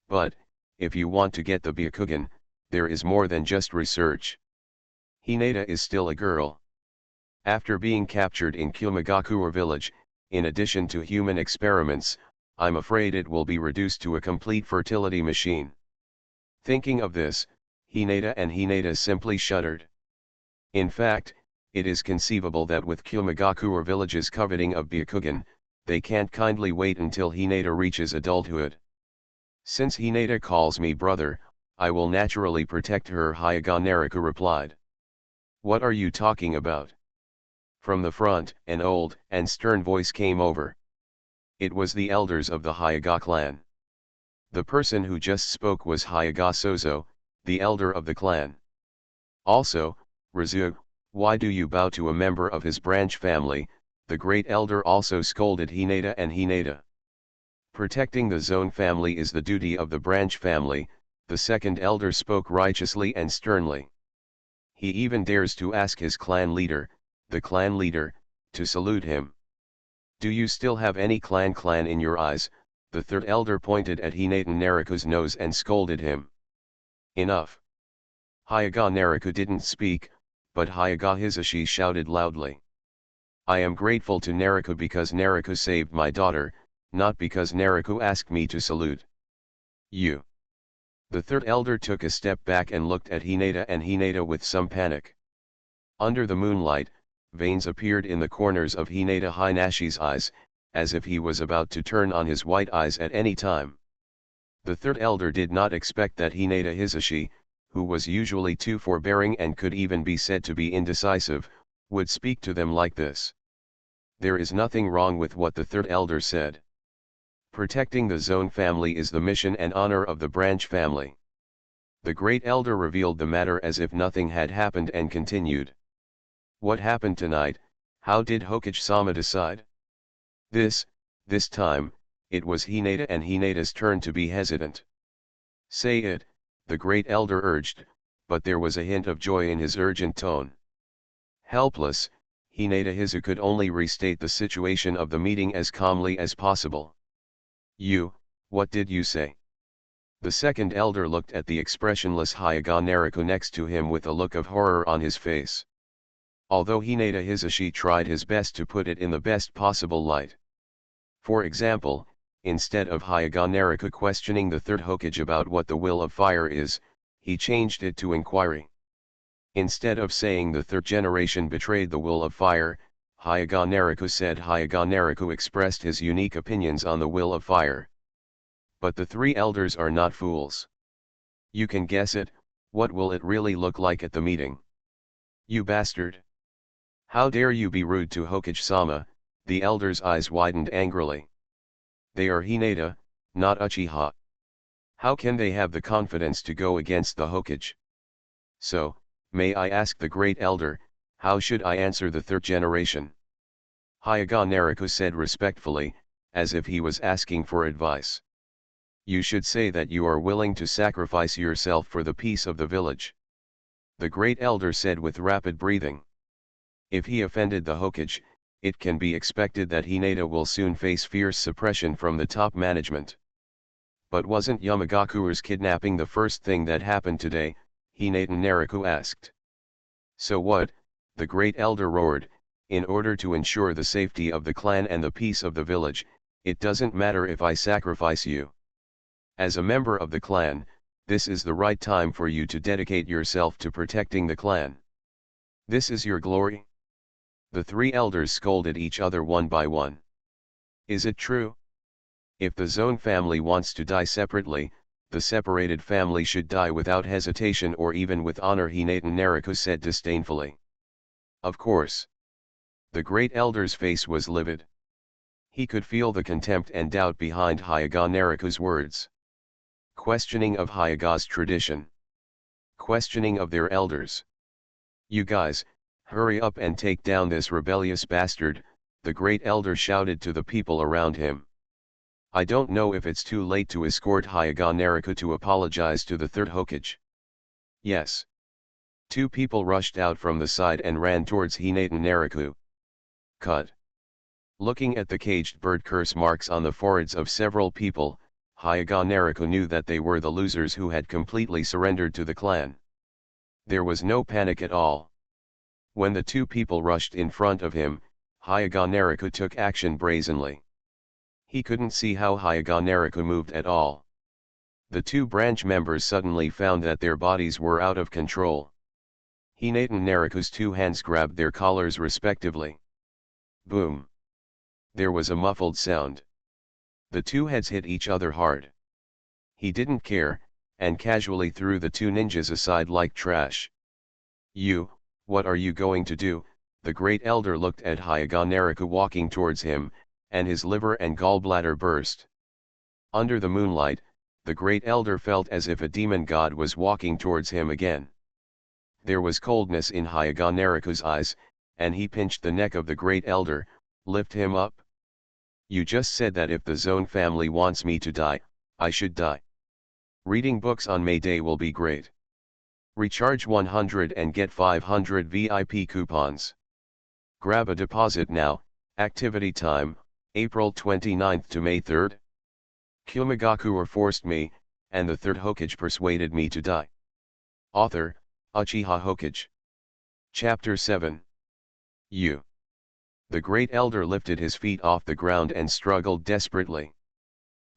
S1: But, if you want to get the Byakugan, there is more than just research. Hinata is still a girl. After being captured in Kumogakure village, in addition to human experiments, I'm afraid it will be reduced to a complete fertility machine. Thinking of this, Hinata simply shuddered. In fact, it is conceivable that with Kumogakure village's coveting of Byakugan, they can't kindly wait until Hinata reaches adulthood. Since Hinata calls me brother, I will naturally protect her, Hyaga Nariku replied. What are you talking about? From the front, an old and stern voice came over. It was the elders of the Hyaga clan. The person who just spoke was Hyaga Sozo, the elder of the clan. Also, Razu, why do you bow to a member of his branch family? The great elder also scolded Hinata. Protecting the Zone family is the duty of the branch family, the second elder spoke righteously and sternly. He even dares to ask his clan leader, the clan leader, to salute him. Do you still have any clan in your eyes? The third elder pointed at Hinata Nariku's nose and scolded him. Enough. Hyaga Nariku didn't speak, but Hyaga Hisashi shouted loudly. I am grateful to Nariku because Nariku saved my daughter, not because Nariku asked me to salute you. The third elder took a step back and looked at Hinata with some panic. Under the moonlight, veins appeared in the corners of Hinata Hinashi's eyes, as if he was about to turn on his white eyes at any time. The third elder did not expect that Hinata Hisashi, who was usually too forbearing and could even be said to be indecisive, would speak to them like this. There is nothing wrong with what the third elder said. Protecting the Zone family is the mission and honor of the branch family. The great elder revealed the matter as if nothing had happened and continued. What happened tonight? How did Hokage-sama decide? This time, it was Hinata's turn to be hesitant. Say it, the great elder urged, but there was a hint of joy in his urgent tone. Helpless, Hinata could only restate the situation of the meeting as calmly as possible. What did you say? The second elder looked at the expressionless Hyaga Naruko next to him with a look of horror on his face. Although Hinata Hisashi tried his best to put it in the best possible light. For example, instead of Hyaga Naruko questioning the third Hokage about what the will of fire is, he changed it to inquiry. Instead of saying the third generation betrayed the will of fire, Hyaga Naruko said Hyaga Naruko expressed his unique opinions on the will of fire. But the three elders are not fools. You can guess it, what will it really look like at the meeting? You bastard! How dare you be rude to Hokage-sama? The elders' eyes widened angrily. They are Hinata, not Uchiha. How can they have the confidence to go against the Hokage? So, may I ask the great elder, how should I answer the third generation? Hyaga Naruko said respectfully, as if he was asking for advice. You should say that you are willing to sacrifice yourself for the peace of the village. The great elder said with rapid breathing. If he offended the Hokage, it can be expected that Hinata will soon face fierce suppression from the top management. But wasn't Yamagakure's kidnapping the first thing that happened today? Hinata Naruko asked. So what? The great elder roared. In order to ensure the safety of the clan and the peace of the village, it doesn't matter if I sacrifice you. As a member of the clan, this is the right time for you to dedicate yourself to protecting the clan. This is your glory? The three elders scolded each other one by one. Is it true? If the Zone family wants to die separately, the separated family should die without hesitation or even with honor, Hinata Naruko said disdainfully. Of course. The great elder's face was livid. He could feel the contempt and doubt behind Hyaga Naruko's words. Questioning of Hyaga's tradition. Questioning of their elders. You guys, hurry up and take down this rebellious bastard, the great elder shouted to the people around him. I don't know if it's too late to escort Hyaga Naruko to apologize to the third Hokage. Yes. Two people rushed out from the side and ran towards Hinata Naruko. Cut. Looking at the caged bird curse marks on the foreheads of several people, Hyaga Naruko knew that they were the losers who had completely surrendered to the clan. There was no panic at all. When the two people rushed in front of him, Hyaga Naruko took action brazenly. He couldn't see how Hyaga Naruko moved at all. The two branch members suddenly found that their bodies were out of control. Hinata Naruko's two hands grabbed their collars respectively. Boom. There was a muffled sound. The two heads hit each other hard. He didn't care, and casually threw the two ninjas aside like trash. You, what are you going to do? The great elder looked at Hyaga Naruko walking towards him, and his liver and gallbladder burst. Under the moonlight, the great elder felt as if a demon god was walking towards him again. There was coldness in Hyaga Naruko's eyes, and he pinched the neck of the great elder. Lift him up. You just said that if the Zone family wants me to die, I should die. Reading books on May Day will be great. Recharge 100 and get 500 VIP coupons. Grab a deposit now. Activity time, April 29th to May 3rd. Kumogakure forced me, and the third Hokage persuaded me to die. Author, Uchiha Hokage. Chapter 7. You. The great elder lifted his feet off the ground and struggled desperately.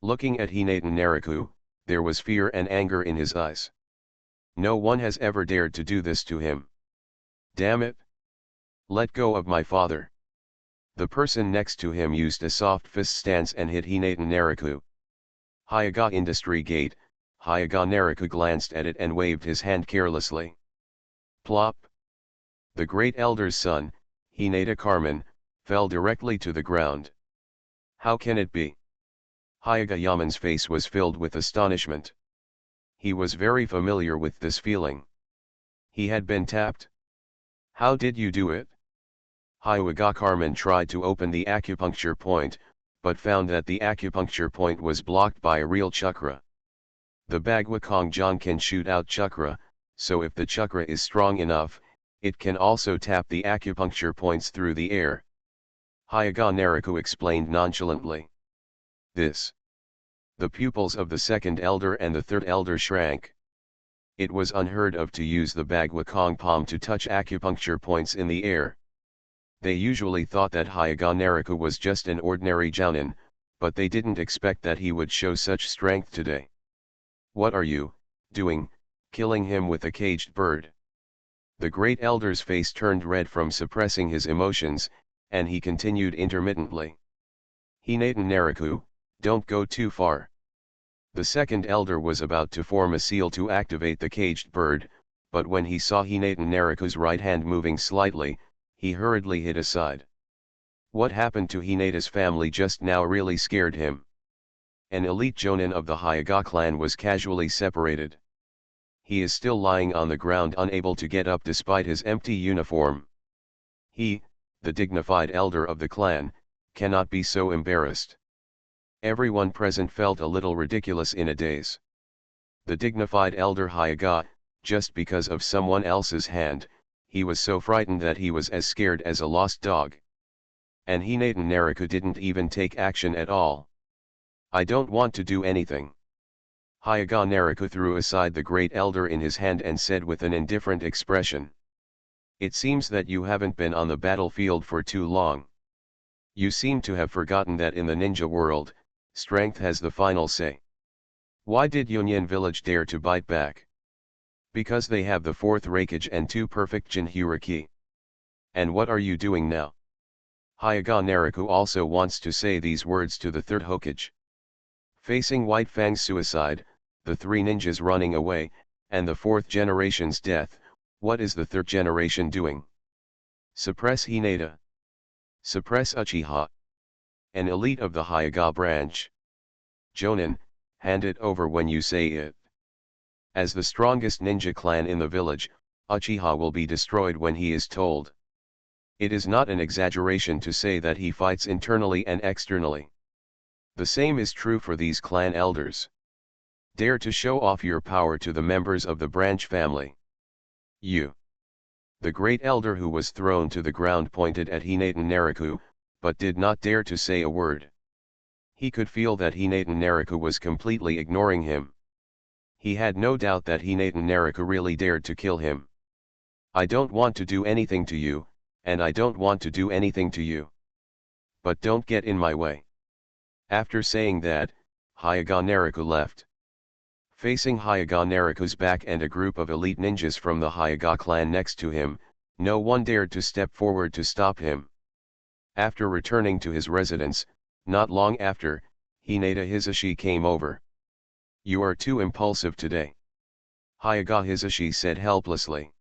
S1: Looking at Hinata Naruko, there was fear and anger in his eyes. No one has ever dared to do this to him. Damn it! Let go of my father. The person next to him used a soft fist stance and hit Hinata Naruko. Hyaga Industry Gate. Hyaga Naruko glanced at it and waved his hand carelessly. Plop! The great elder's son, Hinata Carmen, fell directly to the ground. How can it be? Hyaga Yaman's face was filled with astonishment. He was very familiar with this feeling. He had been tapped. How did you do it? Hyaga Carmen tried to open the acupuncture point, but found that the acupuncture point was blocked by a real chakra. The Bagua Kongjian can shoot out chakra, so if the chakra is strong enough, it can also tap the acupuncture points through the air. Hyaga Naruko explained nonchalantly. This The pupils of the second elder and the third elder shrank. It was unheard of to use the Bagwakong palm to touch acupuncture points in the air. They usually thought that Hyuga Nariku was just an ordinary jounin, but they didn't expect that he would show such strength today. "What are you doing, killing him with a caged bird?" The great elder's face turned red from suppressing his emotions, and he continued intermittently. "Hinatan Nariku, don't go too far." The second elder was about to form a seal to activate the caged bird, but when he saw Hinatan Nariku's right hand moving slightly, he hurriedly hid aside. What happened to Hinata's family just now really scared him. An elite jonin of the Hyuga clan was casually separated. He is still lying on the ground, unable to get up despite his empty uniform. He, the dignified elder of the clan, cannot be so embarrassed. Everyone present felt a little ridiculous in a daze. The dignified elder Hyuga, just because of someone else's hand, he was so frightened that he was as scared as a lost dog. And Hinatan Nariku didn't even take action at all. "I don't want to do anything." Hyuga Nariku threw aside the great elder in his hand and said with an indifferent expression, "It seems that you haven't been on the battlefield for too long. You seem to have forgotten that in the ninja world, strength has the final say. Why did Yunyan village dare to bite back? Because they have the fourth Hokage and two perfect Jinhyuriki. And what are you doing now?" Hyuga Nariku also wants to say these words to the third Hokage. Facing White Fang's suicide, the three ninjas running away, and the fourth generation's death, what is the third generation doing? Suppress Hinata. Suppress Uchiha. An elite of the Hyuga branch. Jonin, hand it over when you say it. As the strongest ninja clan in the village, Uchiha will be destroyed when he is told. It is not an exaggeration to say that he fights internally and externally. The same is true for these clan elders. Dare to show off your power to the members of the branch family. You. The great elder who was thrown to the ground pointed at Hinatan Nariku, but did not dare to say a word. He could feel that Hinatan Nariku was completely ignoring him. He had no doubt that Hinatan Nariku really dared to kill him. "I don't want to do anything to you, and I don't want to do anything to you. But don't get in my way." After saying that, Hyuga Nariku left. Facing Hyuga Nariku's back and a group of elite ninjas from the Hyuga clan next to him, no one dared to step forward to stop him. After returning to his residence, not long after, Hinata Hisashi came over. "You are too impulsive today," Hyuga Hisashi said helplessly.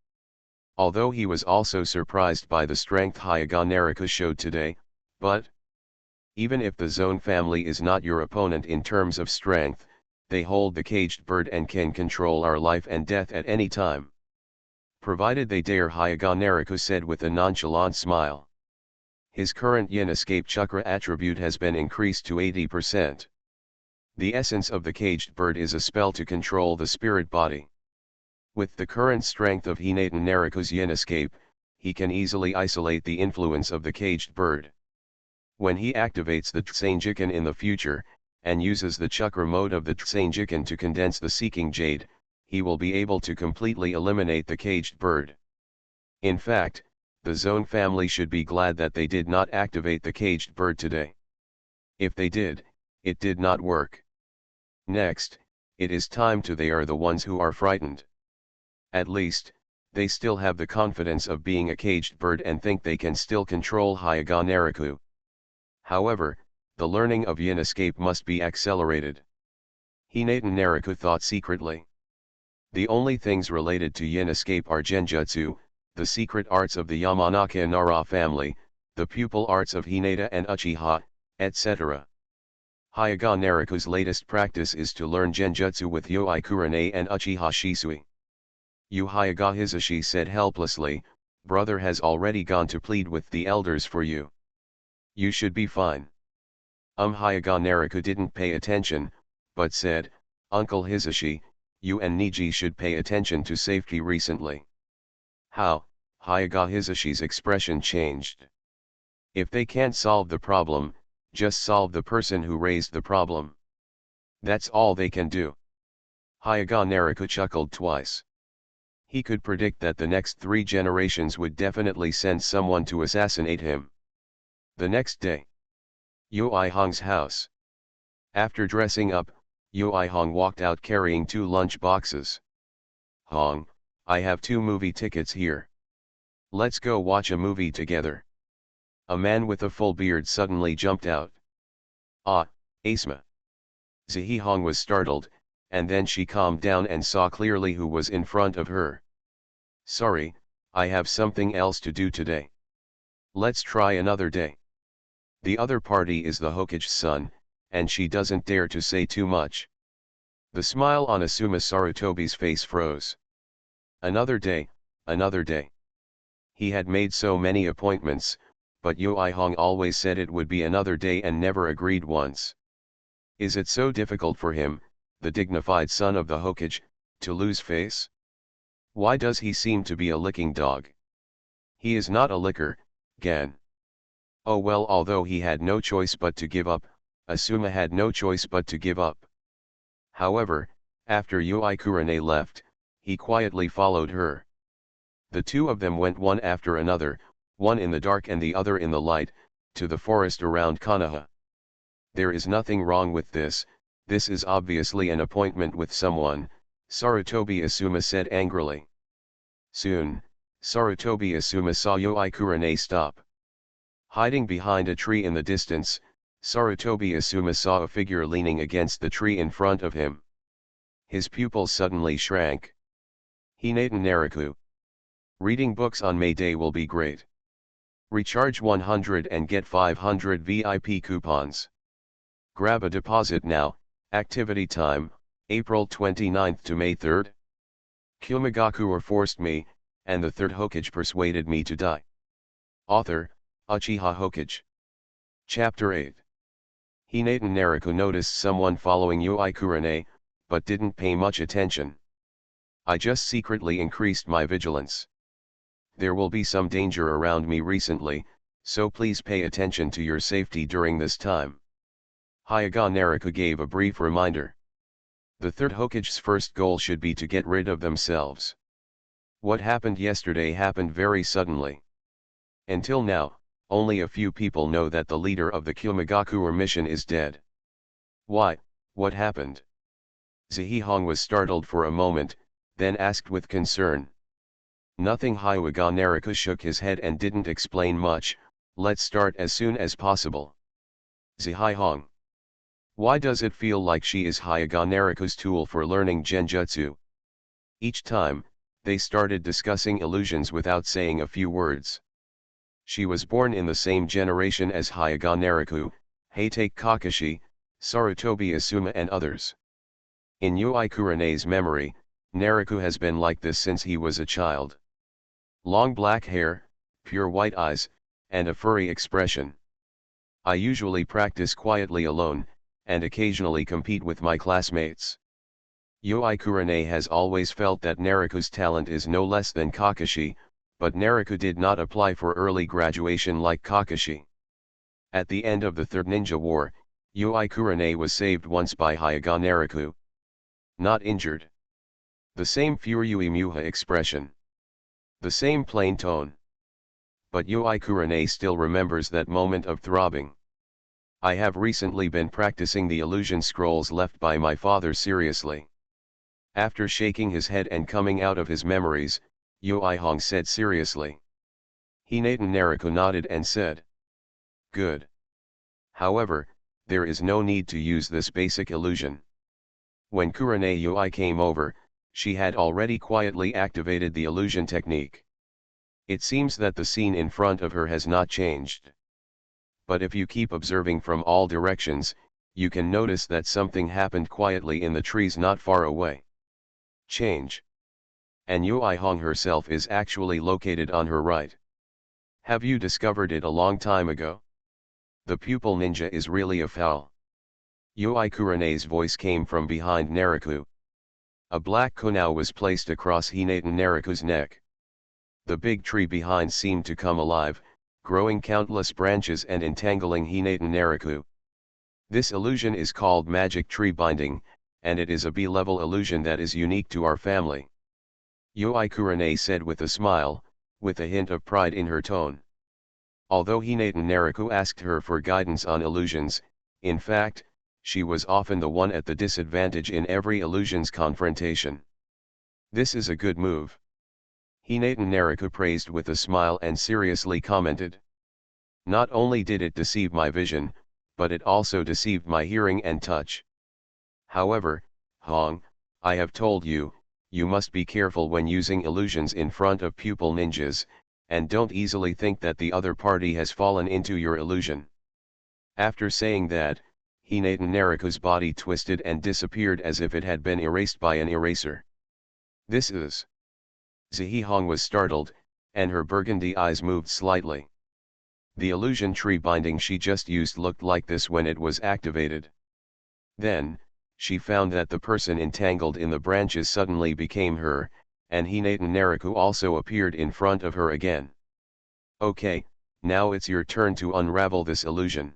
S1: Although he was also surprised by the strength Hyuga Nariku showed today, but even if the Zone family is not your opponent in terms of strength, they hold the caged bird and can control our life and death at any time. Provided they dare, Hyuga Nariku said with a nonchalant smile. His current yin escape chakra attribute has been increased to 80%. The essence of the caged bird is a spell to control the spirit body. With the current strength of Hinatan Nariku's yin escape, he can easily isolate the influence of the caged bird. When he activates the Tsenjiken in the future, and uses the chakra mode of the Tsenjiken to condense the seeking jade, he will be able to completely eliminate the caged bird. In fact, the Zone family should be glad that they did not activate the caged bird today. If they did, it did not work. Next, it is time to they are the ones who are frightened. At least, they still have the confidence of being a caged bird and think they can still control Hyuga Nariku. However, the learning of yin escape must be accelerated. Hinatan Nariku thought secretly. The only things related to yin escape are genjutsu, the secret arts of the Yamanaka Nara family, the pupil arts of Hinata and Uchiha, etc. Hyuga Nariku's latest practice is to learn genjutsu with Yoi Kurane and Uchiha Shisui. Yu Hyuga Hisashi said helplessly, "Brother has already gone to plead with the elders for you. You should be fine." Hyuga Nariku didn't pay attention, but said, "Uncle Hisashi, you and Niji should pay attention to safety recently." How? Hyuga Hisashi's expression changed. If they can't solve the problem, just solve the person who raised the problem. That's all they can do. Hyaga Nariku chuckled twice. He could predict that the next 3 generations would definitely send someone to assassinate him. The next day. Yuai Hong's house. After dressing up, Yuai Hong walked out carrying 2 lunch boxes. Hong, I have 2 movie tickets here. Let's go watch a movie together. A man with a full beard suddenly jumped out. Ah, Asma. Zihi Hong was startled, and then she calmed down and saw clearly who was in front of her. Sorry, I have something else to do today. Let's try another day. The other party is the Hokage's son, and she doesn't dare to say too much. The smile on Asuma Sarutobi's face froze. Another day, another day. He had made so many appointments, but Yuai Hong always said it would be another day and never agreed once. Is it so difficult for him, the dignified son of the Hokage, to lose face? Why does he seem to be a licking dog? He is not a licker, Gan. Oh well, although he had no choice but to give up, Asuma had no choice but to give up. However, after Yuai Kurane left, he quietly followed her. The 2 of them went one after another, one in the dark and the other in the light, to the forest around Konoha. There is nothing wrong with this is obviously an appointment with someone, Sarutobi Asuma said angrily. Soon, Sarutobi Asuma saw Yuai Kurane stop. Hiding behind a tree in the distance, Sarutobi Asuma saw a figure leaning against the tree in front of him. His pupils suddenly shrank. Hinatan Nariku. Reading books on May Day will be great. Recharge 100 and get 500 VIP coupons. Grab a deposit now. Activity time, April 29th to May 3rd. Kumogakure forced me, and the Third Hokage persuaded me to die. Author, Uchiha Hokage. Chapter 8. Hinatan Nariku noticed someone following Yuai Kurane, but didn't pay much attention. I just secretly increased my vigilance. There will be some danger around me recently, so please pay attention to your safety during this time. Hyaga Nariku gave a brief reminder. The Third Hokage's first goal should be to get rid of themselves. What happened yesterday happened very suddenly. Until now, only a few people know that the leader of the Kumogakure mission is dead. Why, what happened? Zihi Hong was startled for a moment, then asked with concern. Nothing. Hyaga Nariku shook his head and didn't explain much. Let's start as soon as possible. Zihi Hong. Why does it feel like she is Hyaga Nariku's tool for learning genjutsu? Each time, they started discussing illusions without saying a few words. She was born in the same generation as Hyaga Nariku, Heitake Kakashi, Sarutobi Asuma and others. In Yuai Kurane's memory, Nariku has been like this since he was a child. Long black hair, pure white eyes, and a furry expression. I usually practice quietly alone, and occasionally compete with my classmates. Yuai Kurane has always felt that Nariku's talent is no less than Kakashi, but Nariku did not apply for early graduation like Kakashi. At the end of the Third Ninja War, Yuai Kurane was saved once by Hyaga Nariku. Not injured. The same Furui Muha expression. The same plain tone. But Yuai Kurane still remembers that moment of throbbing. I have recently been practicing the illusion scrolls left by my father seriously. After shaking his head and coming out of his memories, Yuai Hong said seriously. Hinatan Nariku nodded and said. Good. However, there is no need to use this basic illusion. When Kurane Yuai came over, she had already quietly activated the illusion technique. It seems that the scene in front of her has not changed. But if you keep observing from all directions, you can notice that something happened quietly in the trees not far away. Change. And Yuai Hong herself is actually located on her right. Have you discovered it a long time ago? The pupil ninja is really a foul. Yuai Kurane's voice came from behind Nariku. A black kunao was placed across Hinatan Nariku's neck. The big tree behind seemed to come alive, growing countless branches and entangling Hinatan Nariku. This illusion is called magic tree binding, and it is a B-level illusion that is unique to our family. Yui Kurane said with a smile, with a hint of pride in her tone. Although Hinatan Nariku asked her for guidance on illusions, in fact, she was often the one at the disadvantage in every illusions confrontation. This is a good move. Hinatan Nariku praised with a smile and seriously commented. Not only did it deceive my vision, but it also deceived my hearing and touch. However, Hong, I have told you, you must be careful when using illusions in front of pupil ninjas, and don't easily think that the other party has fallen into your illusion. After saying that, Hinatan Nariku's body twisted and disappeared as if it had been erased by an eraser. This is... Zihi Hong was startled, and her burgundy eyes moved slightly. The illusion tree binding she just used looked like this when it was activated. Then, she found that the person entangled in the branches suddenly became her, and Hinatan Nariku also appeared in front of her again. Okay, now it's your turn to unravel this illusion.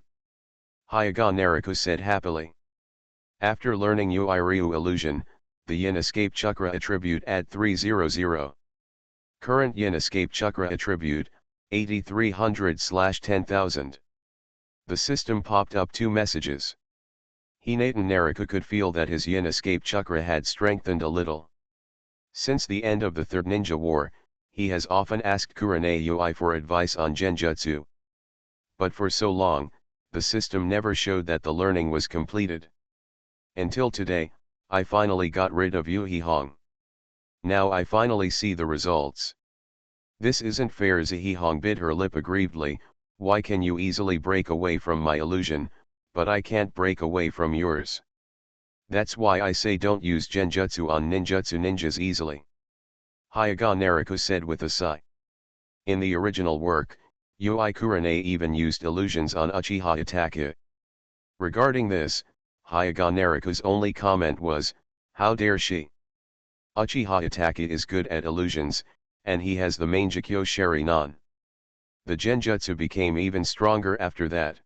S1: Hyaga Nariku said happily. After learning Yuiryu illusion, the Yin escape chakra attribute at 300. Current Yin escape chakra attribute, 8300/10,000. The system popped up 2 messages. Hinatan Nariku could feel that his Yin escape chakra had strengthened a little. Since the end of the Third Ninja War, he has often asked Kurane Yui for advice on genjutsu. But for so long, the system never showed that the learning was completed. Until today, I finally got rid of Yui Hong. Now I finally see the results. This isn't fair. Zihi Hong bit her lip aggrievedly. Why can you easily break away from my illusion, but I can't break away from yours? That's why I say don't use genjutsu on ninjas easily. Hyaga Nariku said with a sigh. In the original work, Yui Kurane even used illusions on Uchiha Itachi. Regarding this, Hyaga Nariku's only comment was, how dare she? Uchiha Itachi is good at illusions, and he has the Mangekyo Sharinan. The genjutsu became even stronger after that.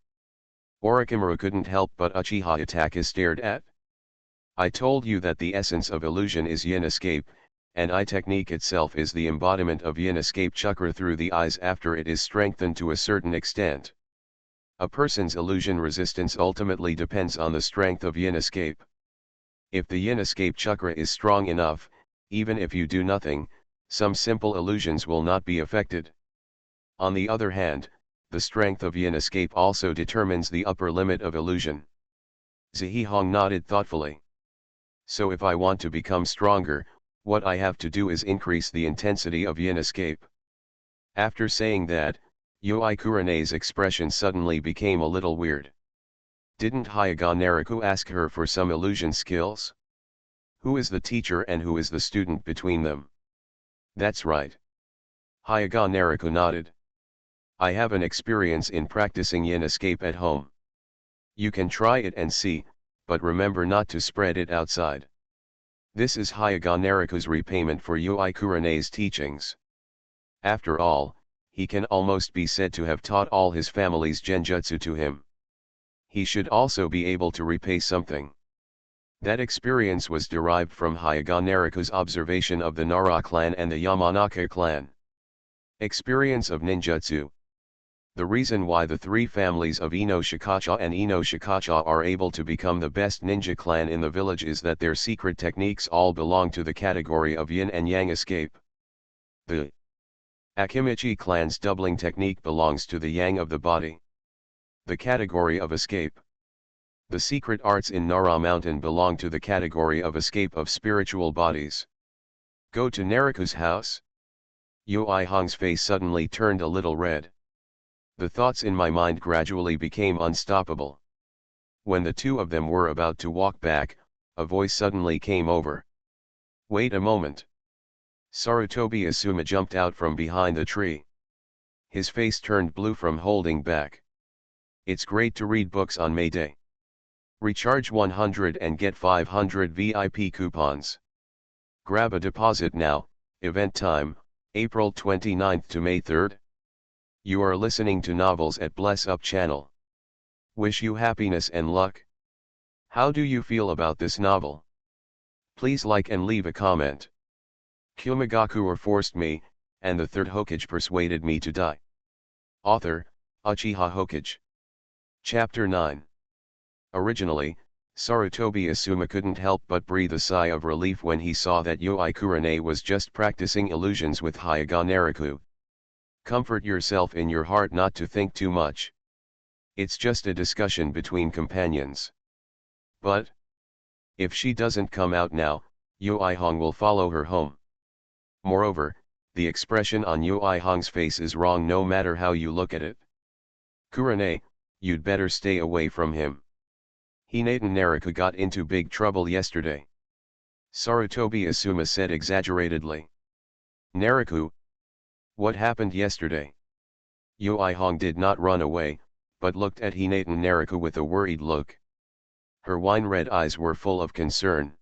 S1: Orochimaru couldn't help but Uchiha Itachi stared at. I told you that the essence of illusion is Yin escape, and I technique itself is the embodiment of Yin escape chakra through the eyes after it is strengthened to a certain extent. A person's illusion resistance ultimately depends on the strength of Yin escape. If the Yin escape chakra is strong enough, even if you do nothing, some simple illusions will not be affected. On the other hand, the strength of Yin escape also determines the upper limit of illusion. Zihi Hong nodded thoughtfully. So if I want to become stronger, what I have to do is increase the intensity of Yin escape. After saying that, Yui Kurane's expression suddenly became a little weird. Didn't Hyaga Nariku ask her for some illusion skills? Who is the teacher and who is the student between them? That's right. Hyaga Nariku nodded. I have an experience in practicing Yin escape at home. You can try it and see, but remember not to spread it outside. This is Hyaga Nariku's repayment for Yui Kurane's teachings. After all, he can almost be said to have taught all his family's genjutsu to him. He should also be able to repay something. That experience was derived from Hyaga Nariku's observation of the Nara clan and the Yamanaka clan. Experience of ninjutsu. The reason why the 3 families of Ino Shikacha and Ino Shikacha are able to become the best ninja clan in the village is that their secret techniques all belong to the category of yin and yang escape. The Akimichi clan's doubling technique belongs to the yang of the body. The category of escape. The secret arts in Nara Mountain belong to the category of escape of spiritual bodies. Go to Nariku's house? Yui Hong's face suddenly turned a little red. The thoughts in my mind gradually became unstoppable. When the 2 of them were about to walk back, a voice suddenly came over. Wait a moment. Sarutobi Asuma jumped out from behind the tree. His face turned blue from holding back. It's great to read books on May Day. Recharge 100 and get 500 VIP coupons. Grab a deposit now. Event time, April 29th to May 3rd. You are listening to Novels at Bless Up channel. Wish you happiness and luck. How do you feel about this novel? Please like and leave a comment. Kumogakure forced me, and the Third Hokage persuaded me to die. Author, Uchiha Hokage. Chapter 9. Originally, Sarutobi Asuma couldn't help but breathe a sigh of relief when he saw that Yoi Kurane was just practicing illusions with Hyuga Nariku. Comfort yourself in your heart not to think too much. It's just a discussion between companions. But if she doesn't come out now, Yoi Hong will follow her home. Moreover, the expression on Yoi Hong's face is wrong no matter how you look at it. Kurane, you'd better stay away from him. Hinata Nariku got into big trouble yesterday. Sarutobi Asuma said exaggeratedly. Nariku? What happened yesterday? Yoi Hong did not run away, but looked at Hinata Nariku with a worried look. Her wine-red eyes were full of concern.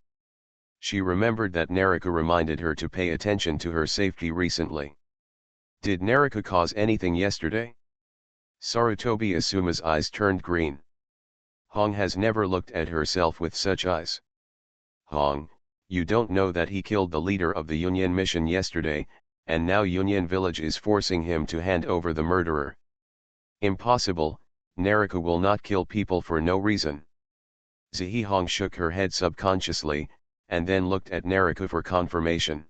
S1: She remembered that Nariku reminded her to pay attention to her safety recently. Did Nariku cause anything yesterday? Sarutobi Asuma's eyes turned green. Hong has never looked at herself with such eyes. Hong, you don't know that he killed the leader of the Union mission yesterday, and now Union Village is forcing him to hand over the murderer. Impossible, Nariku will not kill people for no reason. Zihi Hong shook her head subconsciously, and then looked at Nariku for confirmation.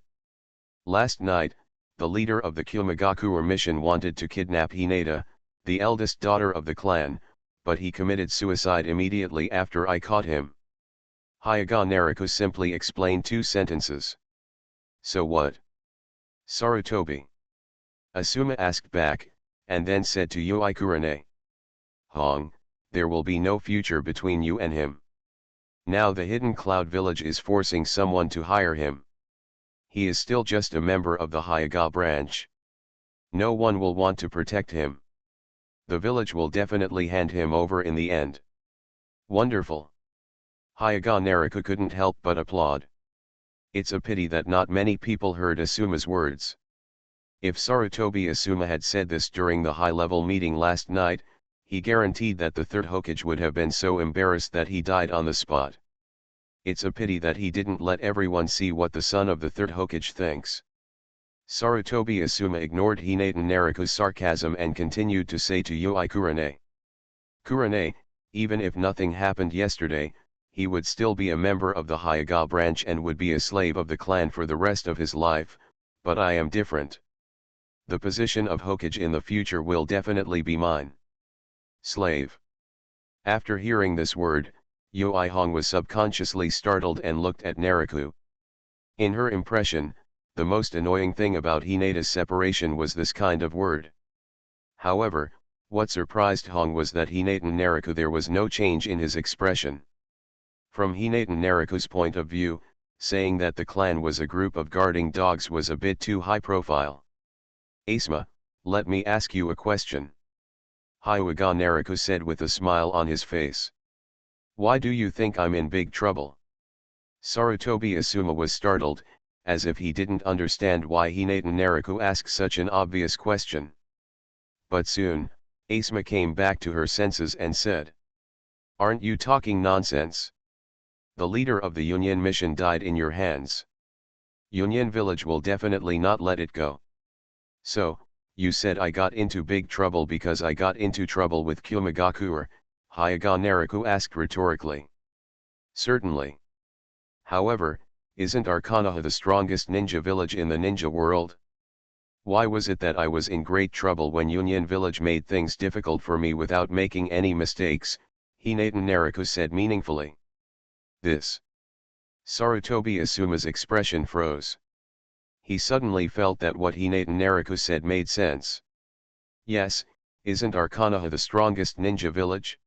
S1: Last night, the leader of the Kumogakure mission wanted to kidnap Hinata, the eldest daughter of the clan, but he committed suicide immediately after I caught him. Hyuga Nariku simply explained 2 sentences. So what? Sarutobi Asuma asked back, and then said to Yoi Kurane. Hong, there will be no future between you and him. Now the Hidden Cloud Village is forcing someone to hire him. He is still just a member of the Hyuga branch. No one will want to protect him. The village will definitely hand him over in the end. Wonderful. Hyuga Nariku couldn't help but applaud. It's a pity that not many people heard Asuma's words. If Sarutobi Asuma had said this during the high-level meeting last night, he guaranteed that the Third Hokage would have been so embarrassed that he died on the spot. It's a pity that he didn't let everyone see what the son of the Third Hokage thinks. Sarutobi Asuma ignored Hinata Nariku's sarcasm and continued to say to Yoi Kurane. Kurane, even if nothing happened yesterday, he would still be a member of the Hyuga branch and would be a slave of the clan for the rest of his life, but I am different. The position of Hokage in the future will definitely be mine. Slave. After hearing this word, Yoi Hong was subconsciously startled and looked at Nariku. In her impression, the most annoying thing about Hinata's separation was this kind of word. However, what surprised Hong was that Hinata Nariku there was no change in his expression. From Hinata Nariku's point of view, saying that the clan was a group of guarding dogs was a bit too high profile. Asuma, let me ask you a question. Hyuga Nariku said with a smile on his face. Why do you think I'm in big trouble? Sarutobi Asuma was startled, as if he didn't understand why Hinata Nariku asked such an obvious question. But soon, Asuma came back to her senses and said. Aren't you talking nonsense? The leader of the Union mission died in your hands. Union Village will definitely not let it go. So, you said I got into big trouble because I got into trouble with Kumogakure, Hyuga Nariku asked rhetorically. Certainly. However, isn't Konoha the strongest ninja village in the ninja world? Why was it that I was in great trouble when Union Village made things difficult for me without making any mistakes? Hinata Nariku said meaningfully. This. Sarutobi Asuma's expression froze. He suddenly felt that what Hinata Nariku said made sense. Yes, isn't Konoha the strongest ninja village?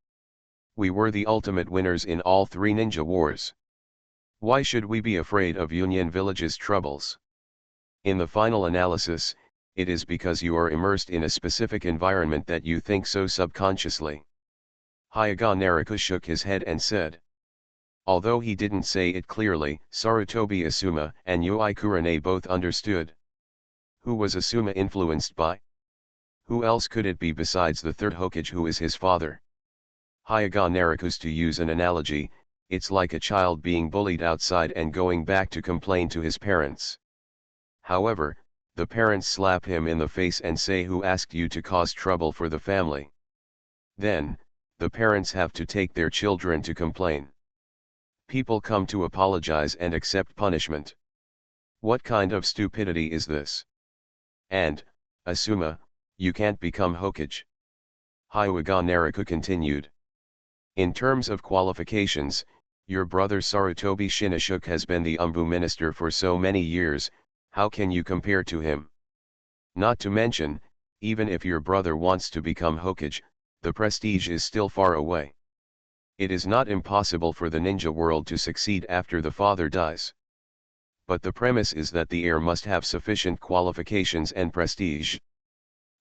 S1: We were the ultimate winners in all 3 ninja wars. Why should we be afraid of Union Village's troubles? In the final analysis, it is because you are immersed in a specific environment that you think so subconsciously. Hyuga Nariku shook his head and said. Although he didn't say it clearly, Sarutobi Asuma and Yoi Kurane both understood. Who was Asuma influenced by? Who else could it be besides the Third Hokage who is his father? Hyaga Nariku's, to use an analogy, it's like a child being bullied outside and going back to complain to his parents. However, the parents slap him in the face and say, "Who asked you to cause trouble for the family?" Then, the parents have to take their children to complain. People come to apologize and accept punishment. What kind of stupidity is this? And, Asuma, you can't become Hokage. Hyaga Nariku continued. In terms of qualifications, your brother Sarutobi Shinoshuke has been the Umbu minister for so many years, how can you compare to him? Not to mention, even if your brother wants to become Hokage, the prestige is still far away. It is not impossible for the ninja world to succeed after the father dies. But the premise is that the heir must have sufficient qualifications and prestige.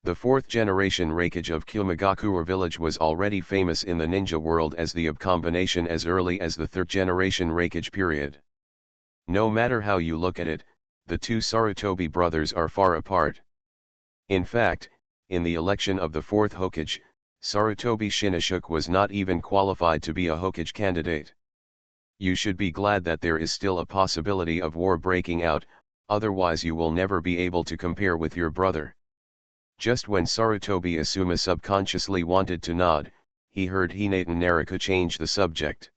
S1: The fourth generation Raikage of Kumogakure village was already famous in the ninja world as the combination as early as the third generation Raikage period. No matter how you look at it, the two Sarutobi brothers are far apart. In fact, in the election of the fourth Hokage, Sarutobi Shinoshuke was not even qualified to be a Hokage candidate. You should be glad that there is still a possibility of war breaking out, otherwise you will never be able to compare with your brother. Just when Sarutobi Asuma subconsciously wanted to nod, he heard Hinata Nariku change the subject.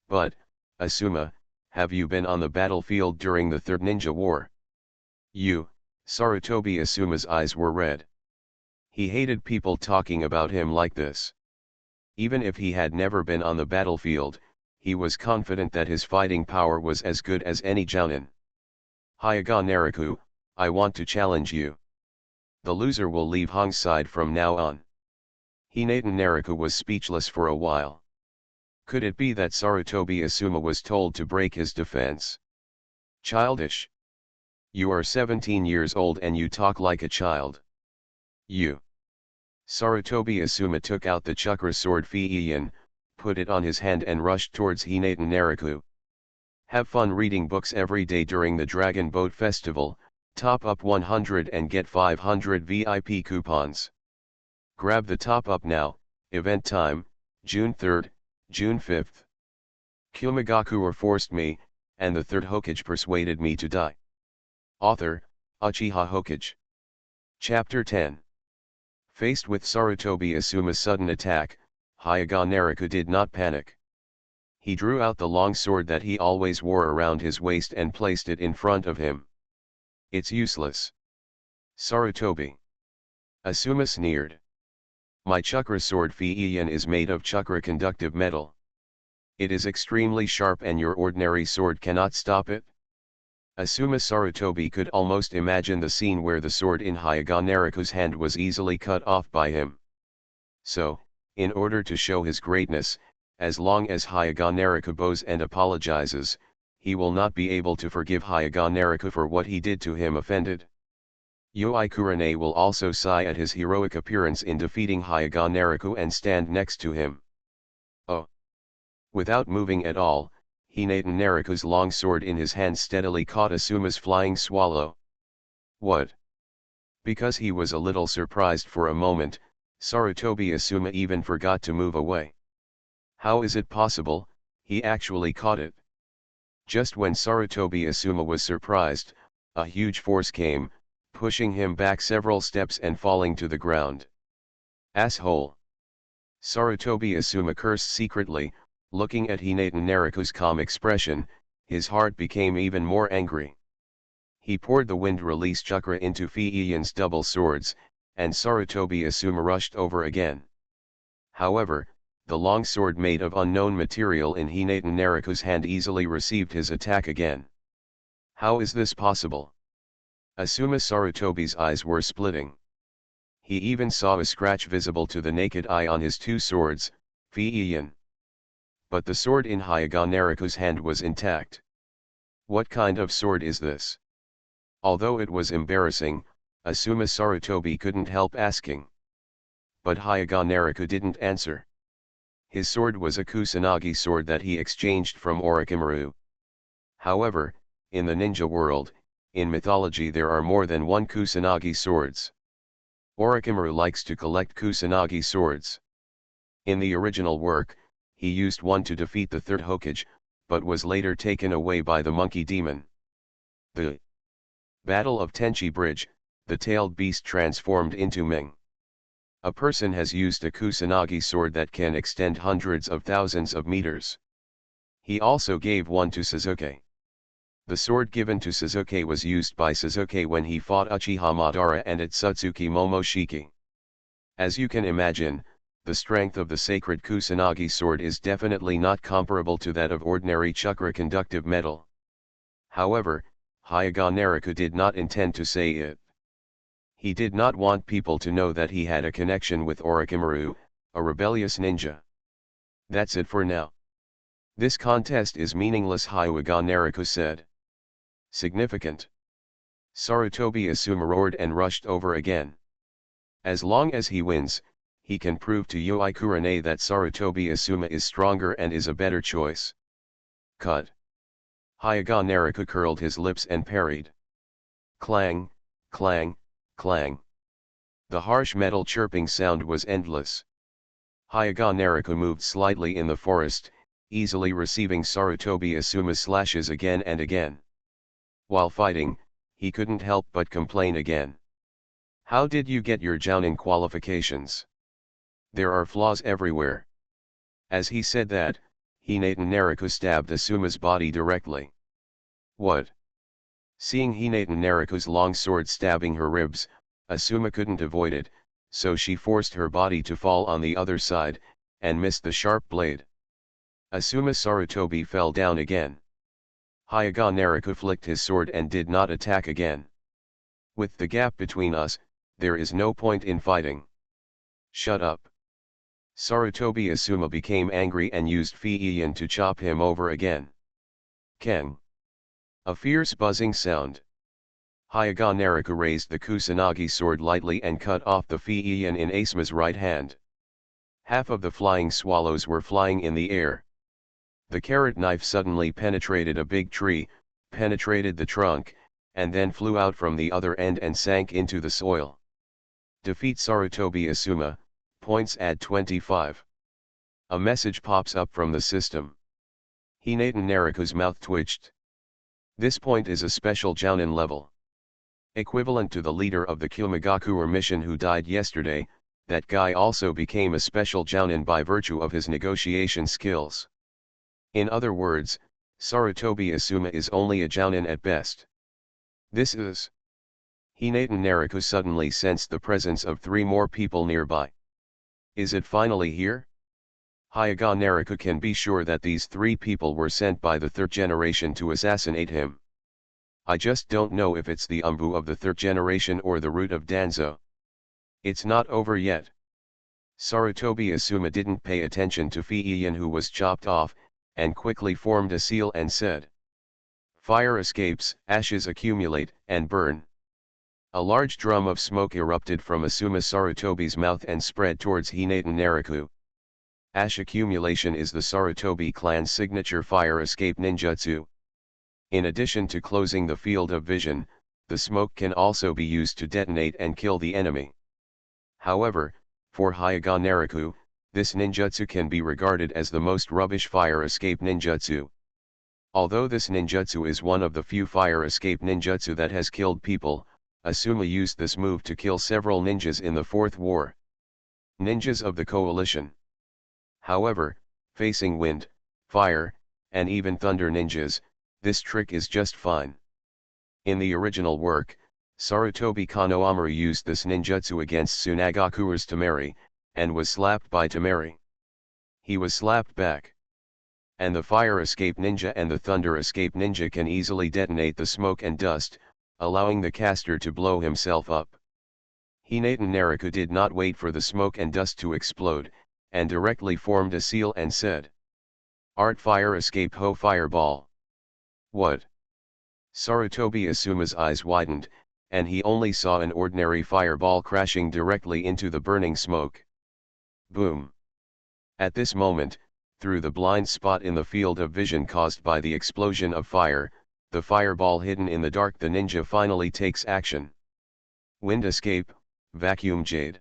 S1: But, Asuma, have you been on the battlefield during the Third Ninja War? Sarutobi Asuma's eyes were red. He hated people talking about him like this. Even if he had never been on the battlefield, he was confident that his fighting power was as good as any Jounin. Hyaga Nariku, I want to challenge you. The loser will leave Hong's side from now on. Hinata Nariku was speechless for a while. Could it be that Sarutobi Asuma was told to break his defense? Childish. You are 17 years old and you talk like a child. Sarutobi Asuma took out the chakra sword Fiiyan, put it on his hand and rushed towards Hinata Nariku. Have fun reading books every day during the Dragon Boat Festival. Top up 100 and get 500 VIP coupons. Grab the top up now. Event time, June 3rd, June 5th. Kumogakure forced me, and the Third Hokage persuaded me to die. Author, Uchiha Hokage. Chapter 10. Faced with Sarutobi Asuma's sudden attack, Hyaga Nariku did not panic. He drew out the long sword that he always wore around his waist and placed it in front of him. It's useless. Sarutobi Asuma sneered. My chakra sword Fiiyan is made of chakra conductive metal. It is extremely sharp and your ordinary sword cannot stop it. Asuma Sarutobi could almost imagine the scene where the sword in Hyaga Nariku's hand was easily cut off by him. So, in order to show his greatness, as long as Hyaga Nariku bows and apologizes, he will not be able to forgive Hyaga Nariku for what he did to him offended. Yoi Kurane will also sigh at his heroic appearance in defeating Hyaga Nariku and stand next to him. Oh! Without moving at all, Hinata Nariku's long sword in his hand steadily caught Asuma's flying swallow. What? Because he was a little surprised for a moment, Sarutobi Asuma even forgot to move away. How is it possible, he actually caught it? Just when Sarutobi Asuma was surprised, a huge force came, pushing him back several steps and falling to the ground. Asshole! Sarutobi Asuma cursed secretly, looking at Hinata Nariku's calm expression, his heart became even more angry. He poured the wind release chakra into Fiiyan's double swords, and Sarutobi Asuma rushed over again. However, the long sword made of unknown material in Hinata Nariku's hand easily received his attack again. How is this possible? Asuma Sarutobi's eyes were splitting. He even saw a scratch visible to the naked eye on his two swords, Fiiyan. But the sword in Hyaga Nariku's hand was intact. What kind of sword is this? Although it was embarrassing, Asuma Sarutobi couldn't help asking. But Hyaga Nariku didn't answer. His sword was a Kusanagi sword that he exchanged from Orochimaru. However, in the ninja world, in mythology there are more than one Kusanagi swords. Orochimaru likes to collect Kusanagi swords. In the original work, he used one to defeat the Third Hokage, but was later taken away by the monkey demon. The Battle of Tenchi Bridge, the tailed beast transformed into Ming. A person has used a kusanagi sword that can extend hundreds of thousands of meters. He also gave one to Sasuke. The sword given to Sasuke was used by Sasuke when he fought Uchiha Madara and Otsutsuki Momoshiki. As you can imagine, the strength of the sacred kusanagi sword is definitely not comparable to that of ordinary chakra conductive metal. However, Hyuga Nariku did not intend to say it. He did not want people to know that he had a connection with Orochimaru, a rebellious ninja. That's it for now. This contest is meaningless, Hyuga Nariku said. Significant. Sarutobi Asuma roared and rushed over again. As long as he wins, he can prove to Yoi Kurane that Sarutobi Asuma is stronger and is a better choice. Cut. Hyuga Nariku curled his lips and parried. Clang, clang, clang. The harsh metal chirping sound was endless. Hyuga Nariku moved slightly in the forest, easily receiving Sarutobi Asuma's slashes again and again. While fighting, he couldn't help but complain again. How did you get your Jounin qualifications? There are flaws everywhere. As he said that, Hinata Nariku stabbed Asuma's body directly. What? Seeing Hinata Nariku's long sword stabbing her ribs, Asuma couldn't avoid it, so she forced her body to fall on the other side, and missed the sharp blade. Asuma Sarutobi fell down again. Hyuga Nariku flicked his sword and did not attack again. With the gap between us, there is no point in fighting. Shut up. Sarutobi Asuma became angry and used Fiiyan to chop him over again. Keng. A fierce buzzing sound. Hyuga Nariku raised the kusanagi sword lightly and cut off the Fiiyan in Asuma's right hand. Half of the flying swallows were flying in the air. The carrot knife suddenly penetrated a big tree, penetrated the trunk, and then flew out from the other end and sank into the soil. Defeat Sarutobi Asuma, points add 25. A message pops up from the system. Hinata Nariku's mouth twitched. This point is a special Jounin level. Equivalent to the leader of the Kumogakure mission who died yesterday, that guy also became a special Jounin by virtue of his negotiation skills. In other words, Sarutobi Asuma is only a Jounin at best. This is... Hinata Nariku suddenly sensed the presence of 3 more people nearby. Is it finally here? Hyuga Nariku can be sure that these 3 people were sent by the 3rd generation to assassinate him. I just don't know if it's the Umbu of the 3rd generation or the root of Danzo. It's not over yet. Sarutobi Asuma didn't pay attention to Fiiyan who was chopped off, and quickly formed a seal and said. Fire escapes, ashes accumulate, and burn. A large drum of smoke erupted from Asuma Sarutobi's mouth and spread towards Hinata Nariku. Ash accumulation is the Sarutobi clan's signature fire escape ninjutsu. In addition to closing the field of vision, the smoke can also be used to detonate and kill the enemy. However, for Hyuga Nariku, this ninjutsu can be regarded as the most rubbish fire escape ninjutsu. Although this ninjutsu is one of the few fire escape ninjutsu that has killed people, Asuma used this move to kill several ninjas in the 4th war. Ninjas of the coalition. However, facing wind, fire, and even thunder ninjas, this trick is just fine. In the original work, Sarutobi Konohamaru used this ninjutsu against Tsunagakure's Temari, and was slapped by Temari. He was slapped back. And the fire escape ninja and the thunder escape ninja can easily detonate the smoke and dust, allowing the caster to blow himself up. Hinata Nariku did not wait for the smoke and dust to explode, and directly formed a seal and said. Art fire escape ho fireball. What? Sarutobi Asuma's eyes widened, and he only saw an ordinary fireball crashing directly into the burning smoke. Boom. At this moment, through the blind spot in the field of vision caused by the explosion of fire, the fireball hidden in the dark, the ninja finally takes action. Wind escape, vacuum jade.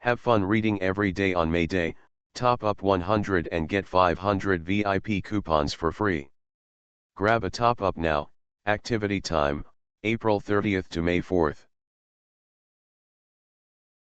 S1: Have fun reading every day on May Day, Top up 100 and get 500 VIP coupons for free. Grab a top up now. Activity time, April 30th to May 4th.